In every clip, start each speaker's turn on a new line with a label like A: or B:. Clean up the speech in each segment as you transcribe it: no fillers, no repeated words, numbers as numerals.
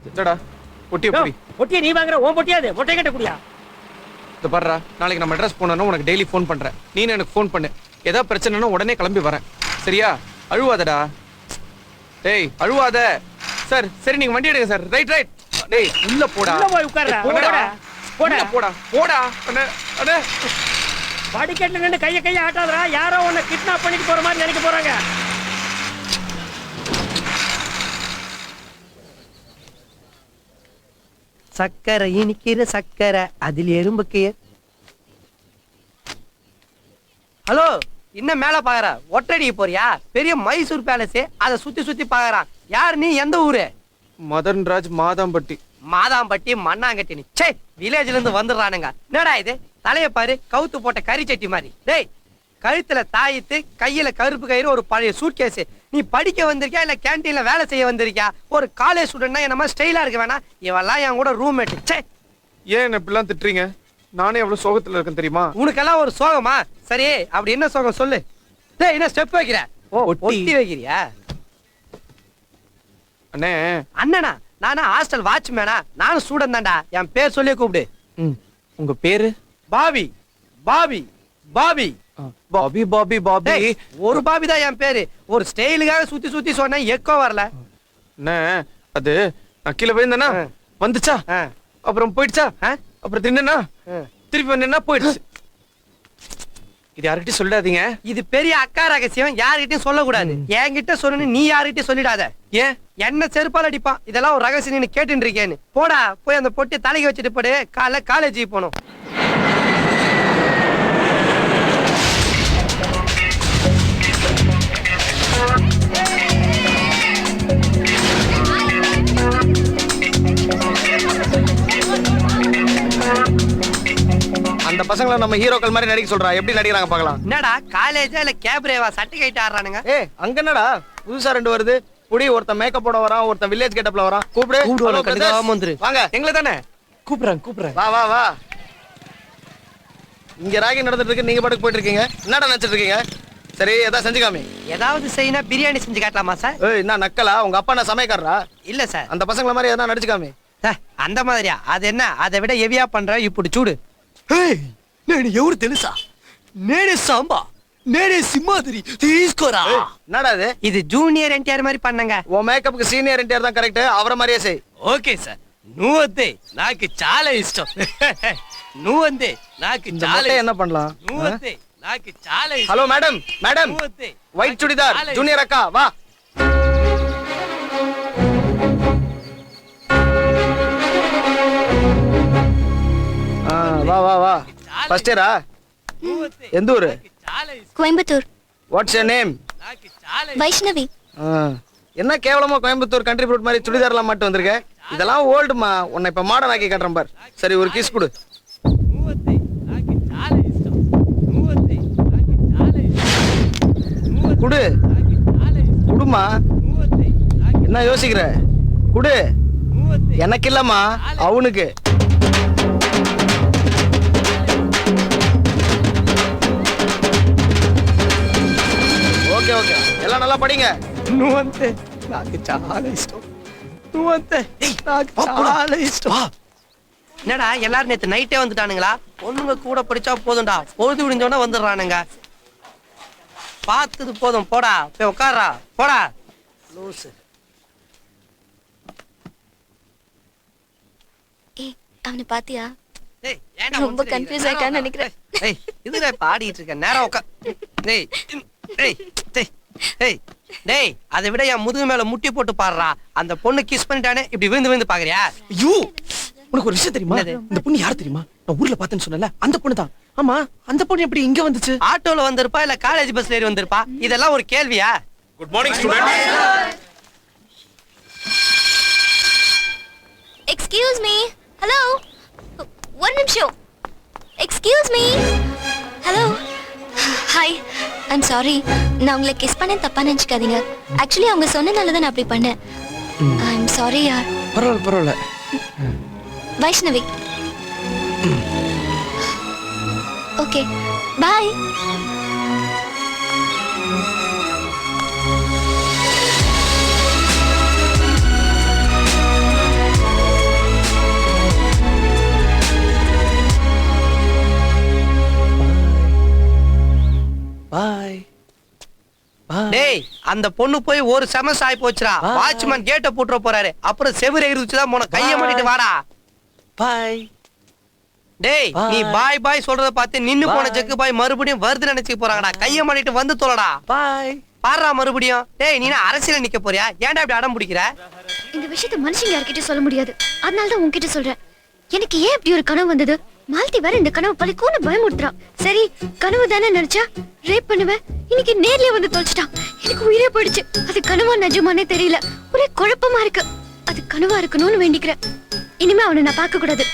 A: என்னடா பொட்டிய பொடி.
B: பொட்டியை நீ வாங்குற, உன் பொட்டியாது மொட்டை கட்ட குடியா.
A: இது பாருடா, நாளைக்கு நம்ம அட்ரஸ் போனோம்னா உனக்கு டெய்லி ஃபோன் பண்றேன். நீனு எனக்கு ஃபோன் பண்ணு. ஏதாவது பிரச்சனைனா உடனே கிளம்பி வரேன். சரியா? அழுவாதடா. டேய் அழுவாத. சார் சரி நீங்க வண்டி எடுங்க சார். Right right. டேய் உள்ள போடா.
B: உள்ள போய் உட்கார்றா.
A: போடா.
B: போடா
A: போடா போடா. அண்ணே அண்ணே.
B: படிக்கட்டுல நின்னு கைய ஆட்டாதடா. யாரோ உன்னை கிட்னாப் பண்ணிட்டு போற மாதிரி நினைக்க போறாங்க. சக்கரை இனிக்கிற சக்கரை அதில் எறும்புக்கு. ஹலோ, இன்னும் மேல பாக்குற ஒட்டடிக்கு போறியா? பெரிய மைசூர் பேலஸ், அதை சுத்தி பாக்குறான். யார் நீ? எந்த ஊரு?
A: மதன்ராஜ் மாதாம்பட்டி.
B: மாதாம்பட்டி மண்ணாங்கட்டி. நீ சே வில்லேஜ்ல இருந்து வந்துடுறானுங்க. என்னடா இது? தலைய பாரு, கவுத்து போட்ட கறி சட்டி மாதிரி. டேய், கழுத்துல தாயித்து, கையில கருப்பு கயிறு, ஒரு பழைய சூட்கேஸ். நீ படிக்க வந்திருக்கியா இல்ல கேன்டீன்ல வேலை செய்ய வந்திருக்கியா? ஒரு காலேஜ் ஸ்டூடெண்ட்னா என்ன ஸ்டைலா இருக்க வேணா? இவெல்லாம் என் கூட ரூம்மேட். சே,
A: ஏன் என்ன இப்படிலாம் திட்டுறீங்க? நானே எவ்வளவு சோகத்துல இருக்கேன் தெரியுமா?
B: உனக்கெல்லாம் ஒரு சோகமா? சரி, அப்படி என்ன சோகம் சொல்லு. டேய், என்ன ஸ்டெப் வைக்கிற? ஓ, ஒட்டி வைக்கிறியா?
A: அண்ணே.
B: அண்ணனா? நானா ஹாஸ்டல் வாட்ச்மேனா? நானும் ஸ்டூடெண்ட் தான்டா. என் பேர் சொல்லி கூப்பிடு.
A: உங்க பேரு?
B: Bobby. Bobby Bobby
A: Bobby Bobby Bobby.
B: ஒரு பாபி தான் என் பேரு. ஒரு ஸ்டைலுக்காக சுத்தி சொன்னேன், எக்கோ வரல.
A: அண்ணே, அது நான் கீழே போயிருந்தேனா வந்துச்சா, அப்புறம் போயிடுச்சா, அப்புறம் தின்னா திருப்பி வந்தேன்னா போயிடுச்சு. இது யார்கிட்டயும் சொல்லாதீங்க.
B: இது பெரிய அக்கா ரகசியம், யார்கிட்டயும் சொல்லக்கூடாது. என்கிட்ட சொல்லு, நீ யார்கிட்டயும் சொல்லிடாத.
A: ஏன்?
B: என்ன செருப்பால் அடிப்பான். இதெல்லாம் ஒரு ரகசியம், நீ கேட்டு இருக்கேன்னு. போடா, போய் அந்த பொட்டி தலைக்கு வச்சுட்டு போடு. காலைல காலேஜுக்கு போகணும்.
A: அந்த பசங்களை நம்ம ஹீரோக்கள் மாதிரி நடிக்க சொல்றா. எப்படி நடிக்கிறாங்க பார்க்கலாம்.
B: என்னடா காலேஜா இல்ல கேப்ரேவா? சட்டை கைட்டு ஆடுறானுங்க.
A: அங்க என்னடா புதுசா ரெண்டு வருது. புடி, ஒருத்தன் மேக்கப் போட வரான், ஒருத்தன் வில்லேஜ் கெட்டப்ல வரான். கூப்பிடு. வாங்க, எங்களை தானே கூப்பிடுறேன். வா வா வா. இங்க ராகி நடந்துட்டு இருக்கு, நீங்க பாட்டுக்கு போயிட்டு இருக்கீங்க. என்னடா நினைச்சிட்டு இருக்கீங்க? சரி, ஏதாவது செஞ்சுக்காமி.
B: ஏதாவது செய்யினா பிரியாணி செஞ்சு காட்டலாமா சார்?
A: என்ன நக்கலா? உங்க அப்பா நான் சமையக்காரரா?
B: இல்ல சார்.
A: அந்த பசங்களை மாதிரி எதாவது நடிச்சுக்காமி.
B: அந்த மாதிரியா? அது என்ன, அதை விட ஹெவியா பண்ற. இப்படி சூடு.
C: నేను ఎవరు తెలుసా? నేనే సాంబా, నేనే సింహాద్రి. తీసుకోరా.
A: என்னடா இது?
B: இது ஜூனியர் என்டிஆர் மாதிரி பண்ணங்க.
A: உன் மேக்கப்புக்கு சீனியர் என்டிஆர் தான் கரெக்ட். அவரை மாதிரியே செய்.
C: Okay sir. నువ్వొద్దే నాకు చాలా ఇష్టం. నువ్వొద్దే నాకు చాలా.
A: என்ன பண்ணலாம்?
C: నువ్వొద్దే నాకు చాలా ఇష్టం.
A: Hello madam. மேடம்,
C: నువ్వొద్దే
A: ஒயிட் சுடிதார் ஜூனியர் அக்கா வா. வா வா வா. ஃபர்ஸ்ட் இயரா? எந்த ஊரு?
D: Coimbatore.
A: What's your name?
D: Vaishnavi.
A: என்ன கேவலமா கோயம்புத்தூர் கண்ட்ரி ஃப்ரூட் மாதிரி சுடிதார்லாம் மட்டும் வந்திருக்க. இதெல்லாம் ஓல்டுமா. உன்னை இப்ப மாடர்ன் ஆக்கி காட்டுறேன் பார். சரி, ஒரு கிஸ் கொடு. குடு குடுமா. என்ன யோசிக்கிற? குடு. எனக்கு இல்லம்மா, அவனுக்கு. ఓకే ఓకే, எல்லாம் நல்லா படிங்க.
B: నువ్వంతే నాకు చాలా ఇష్టం. నువ్వంతే నాకు చాలా ఇష్టం. என்னடா எல்லாரும் நேத்து நைட்டே வந்துட்டானுங்களா? பொண்ணுங்க கூட படிச்சா போதும்டா. பொழுது விடிஞ்சோன்னா வந்துடுறானுங்க. பார்த்தது போதும். போடா, போய் உட்கார்றா. போடா லூசு.
D: ஏய், அவனை பாத்தியா?
B: டேய், ஏன்டா
D: ரொம்ப கன்ஃபியூஸ் ஆயிட்டான்னு நினைக்கிறேன்.
B: டேய், இதுல பாடிட்டு இருக்க நேரா உட்கார். டேய் டேய் டேய் டேய் டேய், அதை விட என் முதுகு மேல முட்டி போட்டு பாடுறா. அந்த பொண்ணு கிஸ் பண்ணிட்டானே, இப்படி விழுந்து பாக்குறியா?
C: ஐயோ, உனக்கு ஒரு விஷயம் தெரியுமா? இந்த பொண்ணு யார் தெரியுமா? நான் ஊர்ல பார்த்தேன்னு சொன்னல, அந்த பொண்ணு தான். ஆமா, அந்த பொண்ணு எப்படி இங்க வந்துச்சு?
B: ஆட்டோல வந்திருப்பா இல்ல காலேஜ் பஸ்ல ஏறி வந்திருப்பா. இதெல்லாம் ஒரு கேள்வியா?
A: Good morning student.
D: Excuse me. Hello, ஒரு நிமிஷம். Excuse me. Hello, hi. I'm sorry, நான் உங்களை கிஸ் பண்ண தப்பா நினைச்சுக்காதீங்க. ஆக்சுவலி அவங்க சொன்னனால தான் நான் அப்படி பண்ணேன். ஐம் சாரி யார்.
C: பரவாயில்ல.
D: வைஷ்ணவி. ஓகே, பாய்.
B: அந்த பொண்ணு போய் ஒரு செமஸ் ஆயி போச்சுடா. வாட்ச்மேன் கேட்ட போட்டுற போறாரு. அப்புறம் செவுரு எகிரிச்சுதான் போன கைய மாட்டிட்டு வாடா.
C: பாய்.
B: டேய் நீ பாய் பாய் சொல்றத பார்த்து நின்னு போன ஜக்கு பாய் மறுபடியும் வருது நினைச்சு போறாங்கடா. கைய மாட்டிட்டு வந்து தொலைடா.
C: பாய்.
B: பாடுறா மறுபடியும். டேய் நீ அரசியல நிக்க போறியா? ஏன்டா இப்படி அடம் பிடிக்கிற?
D: இந்த விஷயத்தை மனுஷங்க யார்கிட்ட சொல்ல முடியாது. அதனால தான் உன்கிட்ட சொல்றேன். எனக்கு ஏன் இப்படி ஒரு கனவு வந்தது? மாலதி வேற இந்த கனவு பழிக்கும்னு பயமுறுத்துறான். சரி கனவு தானே நினைச்சா ரேப் பண்ணுவேன். இன்னைக்கு நேர்லயே வந்து தொலைச்சிட்டான். எனக்கு உயிரே போயிடுச்சு. அது கனவா நிஜமானே தெரியல. ஒரே குழப்பமா இருக்கு. அது கனவா இருக்கணும்னு வேண்டிக்கிறேன். இனிமே அவனை நான் பார்க்க கூடாது.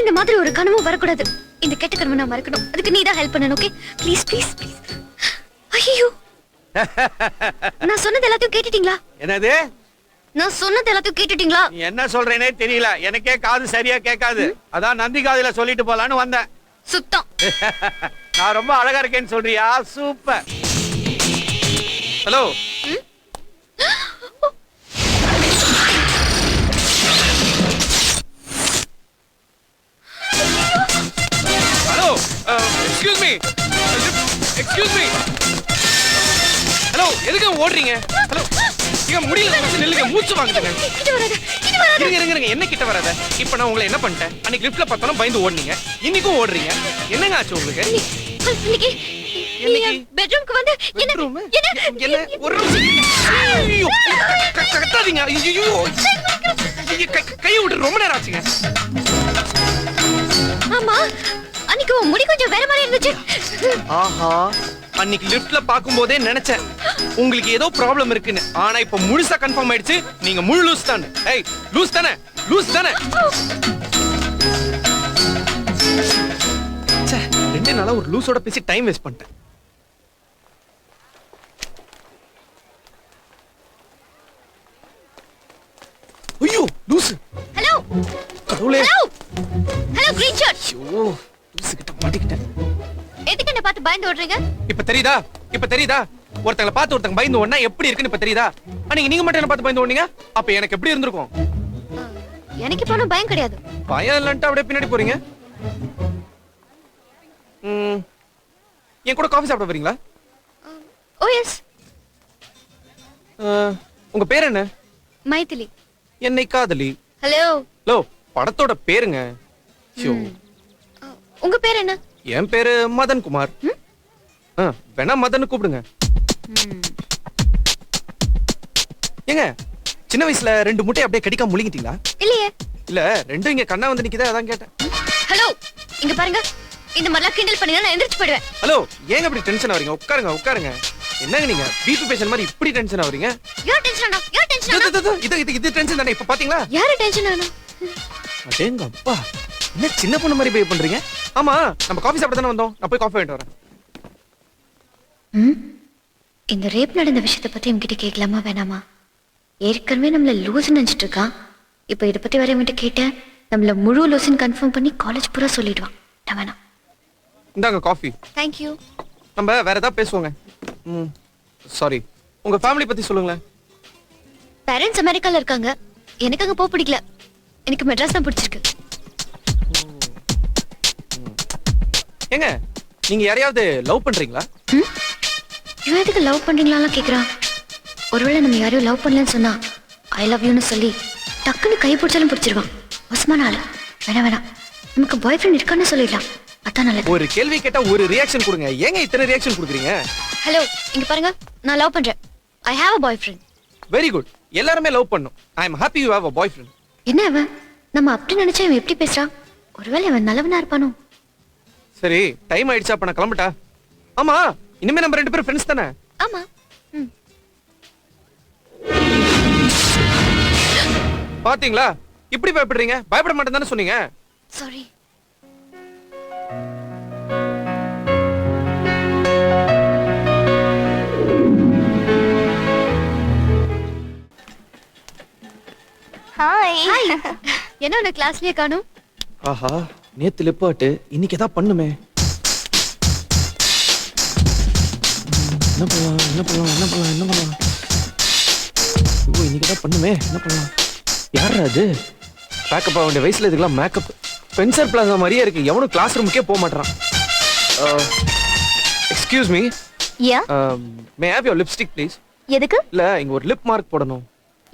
D: இந்த மாதிரி ஒரு கனவும் வரக்கூடாது. இந்த கெட்ட கனவை நான் மறக்கணும். அதுக்கு நீ தான் ஹெல்ப் பண்ணணும். Okay please please please. ஐயோ நான் சொன்னது எல்லாத்தையும் கேட்டுட்டீங்களா?
A: என்னது?
D: நான் சொன்னது எல்லாத்தையும் கேட்டுட்டீங்களா?
A: நீ என்ன சொல்றேனே தெரியல. எனக்கே காது சரியா கேட்காது. அதான் நந்தி காதுல சொல்லிட்டு போலான்னு வந்தேன்.
D: சுத்தம்.
A: நான் ரொம்ப அழகா இருக்கேன்னு சொல்றியா? Super. Hello. Hello. Excuse me. Excuse me. Hello எதுக்கு ஓடுறீங்க? ஹலோ இங்க முடியல. நில்லுங்க. மூச்சு வாங்குதுங்க.
D: கிட்ட வராத. கிட்ட வராத.
A: இருங்க என்ன கிட்ட வராத? இப்ப நான் உங்களை என்ன பண்ணிட்டேன்? அன்னைக்கு லிஃப்ட்ல பார்த்தாலும் பயந்து ஓடுனீங்க. இன்னைக்கும் ஓடுறீங்க. என்னங்க ஆச்சு உங்களுக்கு?
D: இன்னைக்கு
A: என்னைக்கு?
D: பெட்ரூம்க்கு வந்து என்ன
A: Bedroom?
D: என்ன
A: என்ன ஒரு ஐயோ, கத்தாதீங்க. ஐயோ கை விட்டு ரொம்ப நேரம் ஆச்சுங்க.
D: ஆமா அன்னைக்கு உன் முடி கொஞ்சம் வேற மாதிரி இருந்துச்சு.
A: ஆஹா அன்னைக்கு லிஃப்ட்ல பாக்கும்போதே நினைச்சேன் உங்களுக்கு ஏதோ ப்ராப்ளம் இருக்குன்னு. ஆனா இப்ப முழுசா கன்ஃபார்ம் ஆயிடுச்சு. நீங்க முழு லூஸ் தானே. ஏய் லூஸ் தானே. லூஸ் தானே. ச்சே 2 நாளா ஒரு லூஸோட பேசி டைம் வேஸ்ட் பண்ணிட்டேன். ஐயோ லூஸ்.
D: ஹலோ
A: கடவுளே.
D: Hello hello green shirt.
A: ஐயோ லூஸ் கிட்ட மாட்டிக்கிட்டேன்.
D: எதுக்கு என்ன பார்த்து பயந்து ஓடுறீங்க?
A: இப்ப தெரியுதா? இப்ப தெரியுதா? ஒருத்தங்கள பார்த்து ஒருத்தங்க பயந்து ஓடுனா எப்படி இருக்குன்னு இப்ப தெரியுதா? அன்னைக்கு நீங்க மட்டும் என்ன பார்த்து பயந்து ஓடுனீங்க. அப்ப எனக்கு எப்படி இருந்திருக்கும்?
D: எனக்கு இப்போ ஒன்றும் பயம் கிடையாது.
A: பயம் இல்லன்ட்டு அப்படியே பின்னாடி போறீங்க. என் கூட காஃபி சாப்பிட வரீங்களா?
D: ஓ எஸ்.
A: உங்க பேர் என்ன?
D: மைதிலி.
A: என்னை காதலி.
D: ஹலோ.
A: லோ படத்தோட பேருங்க. ஷோ
D: உங்க பேர் என்ன?
A: என் பேரு மதன் குமார். வேணா மதன் கூப்பிடுங்க. ஏங்க சின்ன வயசுல 2 முட்டை அப்படியே கடிக்காம முழுங்கிட்டீங்களா?
D: இல்லையே.
A: இல்ல ரெண்டும் இங்க கண்ணா வந்து நிக்குதே அதான் கேட்டேன்.
D: ஹலோ இங்க பாருங்க. இந்த மாதிரிலாம் கிண்டல் பண்ணீங்கன்னா நான் எந்திரிச்சு போயிடுவேன்.
A: ஹலோ ஏங்க இப்படி டென்ஷன் ஆவறீங்க? உட்காருங்க உட்காருங்க. என்னங்க நீங்க பிபி பேஷண்ட் மாதிரி இப்படி டென்ஷன் ஆவறீங்க?
D: யார் டென்ஷன் ஆனா? யார் டென்ஷன் ஆனா?
A: இது டென்ஷன் தானே. இப்ப பாத்தீங்களா?
D: யார் டென்ஷன் ஆனா?
A: அடேங்க அப்பா. என்ன சின்ன பொண்ணு மாதிரி பிஹேவ் பண்றீங்க? ஆமா நம்ம காபி சாப்பிட தானே வந்தோம். நான் போய் காபி வாங்கிட்டு வரேன்.
D: இந்த ரேப் நடந்த விஷயத்தை பத்தி என்கிட்ட கேட்கலாமா வேணாமா? ஏற்கனவே நம்மள லூஸ் நினைச்சிட்டு இருக்கான். இப்போ இதை பத்தி வேற என்கிட்ட கேட்டேன் நம்மள முழு லூஸ்ன்னு கன்ஃபார்ம் பண்ணி காலேஜ் பூரா சொல்லிடுவான். நான் வேணாம்.
A: இந்தாங்க காஃபி.
D: தேங்க்யூ.
A: நம்ம வேற ஏதாவது பேசுவோங்க. சாரி. உங்க ஃபேமிலி பத்தி சொல்லுங்களேன்.
D: பேரண்ட்ஸ் அமெரிக்கால இருக்காங்க. எனக்கு அங்க போக பிடிக்கல. எனக்கு மெட்ராஸ் தான் பிடிச்சிருக்கு.
A: ஏங்க நீங்க யாரையாவது லவ் பண்றீங்களா?
D: இவன் எதுக்கு லவ் பண்றீங்களாலாம் கேக்குறான். ஒருவேளை நம்ம யாரையும் லவ் பண்ணலன்னு சொன்னா ஐ லவ் யூன்னு சொல்லி டக்குன்னு கை பிடிச்சாலும் பிடிச்சிருவான். ஒஸ்மான ஆளு. வேணாம் நமக்கு பாய் ஃப்ரெண்ட் இருக்கான்னு சொல்லிடலாம். அதான் நல்லது.
A: ஒரு கேள்வி கேட்டா ஒரு ரியாக்ஷன் கொடுங்க. ஏங்க இத்தனை ரியாக்ஷன் கொடுக்குறீங்க?
D: ஹலோ இங்க பாருங்க. நான் லவ் பண்றேன். I have a boyfriend.
A: Very good. எல்லாரும் லவ் பண்ணும். I am happy you have a boyfriend.
D: என்ன அவன் நம்ம அப்படி நினைச்சா இவன் எப்படி பேசுறான்? ஒருவேளை அவன் நல்லவனா இருப்பானோ?
A: சரி டைம் ஆயிடுச்சா? அப்ப நான் கிளம்பட்டா? ஆமா இனிமே நம்ம 2 பேரும் ஃப்ரெண்ட்ஸ் தானே?
D: ஆமா.
A: பாத்தீங்களா இப்படி பயப்படுறீங்க? பயப்பட மாட்டேன் தானே சொன்னீங்க.
D: சாரி.
E: ஹாய்.
D: என்ன உன்னை கிளாஸ்லயே காணோம்?
A: ஆஹா நேத்து லிப்பாட்டு இன்னைக்கு ஏதாவது பண்ணுமே. என்ன பண்ணலாம்? ஓ இன்னைக்கு ஏதாவது பண்ணுமே. என்ன பண்ணலாம்? யாரா அது? பேக்கப் ஆக வேண்டிய வயசுல இதுக்கெல்லாம் மேக்கப். ஸ்பென்சர் பிளாசா மாதிரியே இருக்கு. எவனும் கிளாஸ் ரூமுக்கே போக மாட்டான். Excuse me.
E: Yeah
A: may have your lipstick please?
D: எதுக்கு?
A: இல்ல இங்க ஒரு லிப் மார்க் போடணும்.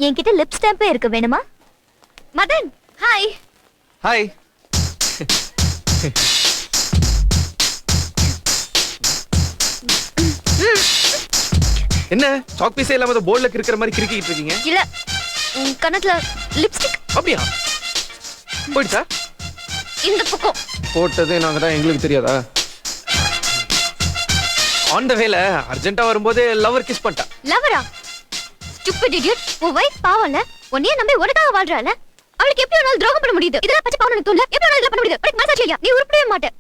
D: என்கிட்ட லிப் ஸ்டாம்பே இருக்கு, வேணுமா? மதன், ஹாய்.
A: ஹாய். என்ன சாக் பீஸே இல்லாம போர்ட்ல கிறுக்கிற மாதிரி கிறுக்கிட்டு இருக்கீங்க?
D: இல்ல, உன் கண்ணத்துல லிப்ஸ்டிக்.
A: அப்படியா? போயிடுச்சா?
D: இந்த பக்கம்.
A: போட்டது நாங்க தான், எங்களுக்கு தெரியாதா? ஆன் த வேல அர்ஜென்ட்டா வரும்போது லவர் கிஸ் பண்ணிட்டா.
D: லவரா? Stupid idiot. உன் வைஃப் பாவம்ல, உன்னையே நம்பி உனக்காக வாழ்றாள. அவளுக்கு எப்படி ஒரு நாள் துரோகம் பண்ண முடியுது? இதெல்லாம் பச்சை பாவம் எனக்கு தோணல. எப்படி ஒரு நாள் இதெல்லாம் பண்ண முடியுது? உனக்கு மனசாட்சி இல்லையா? நீ உருப்படவே மாட்டே.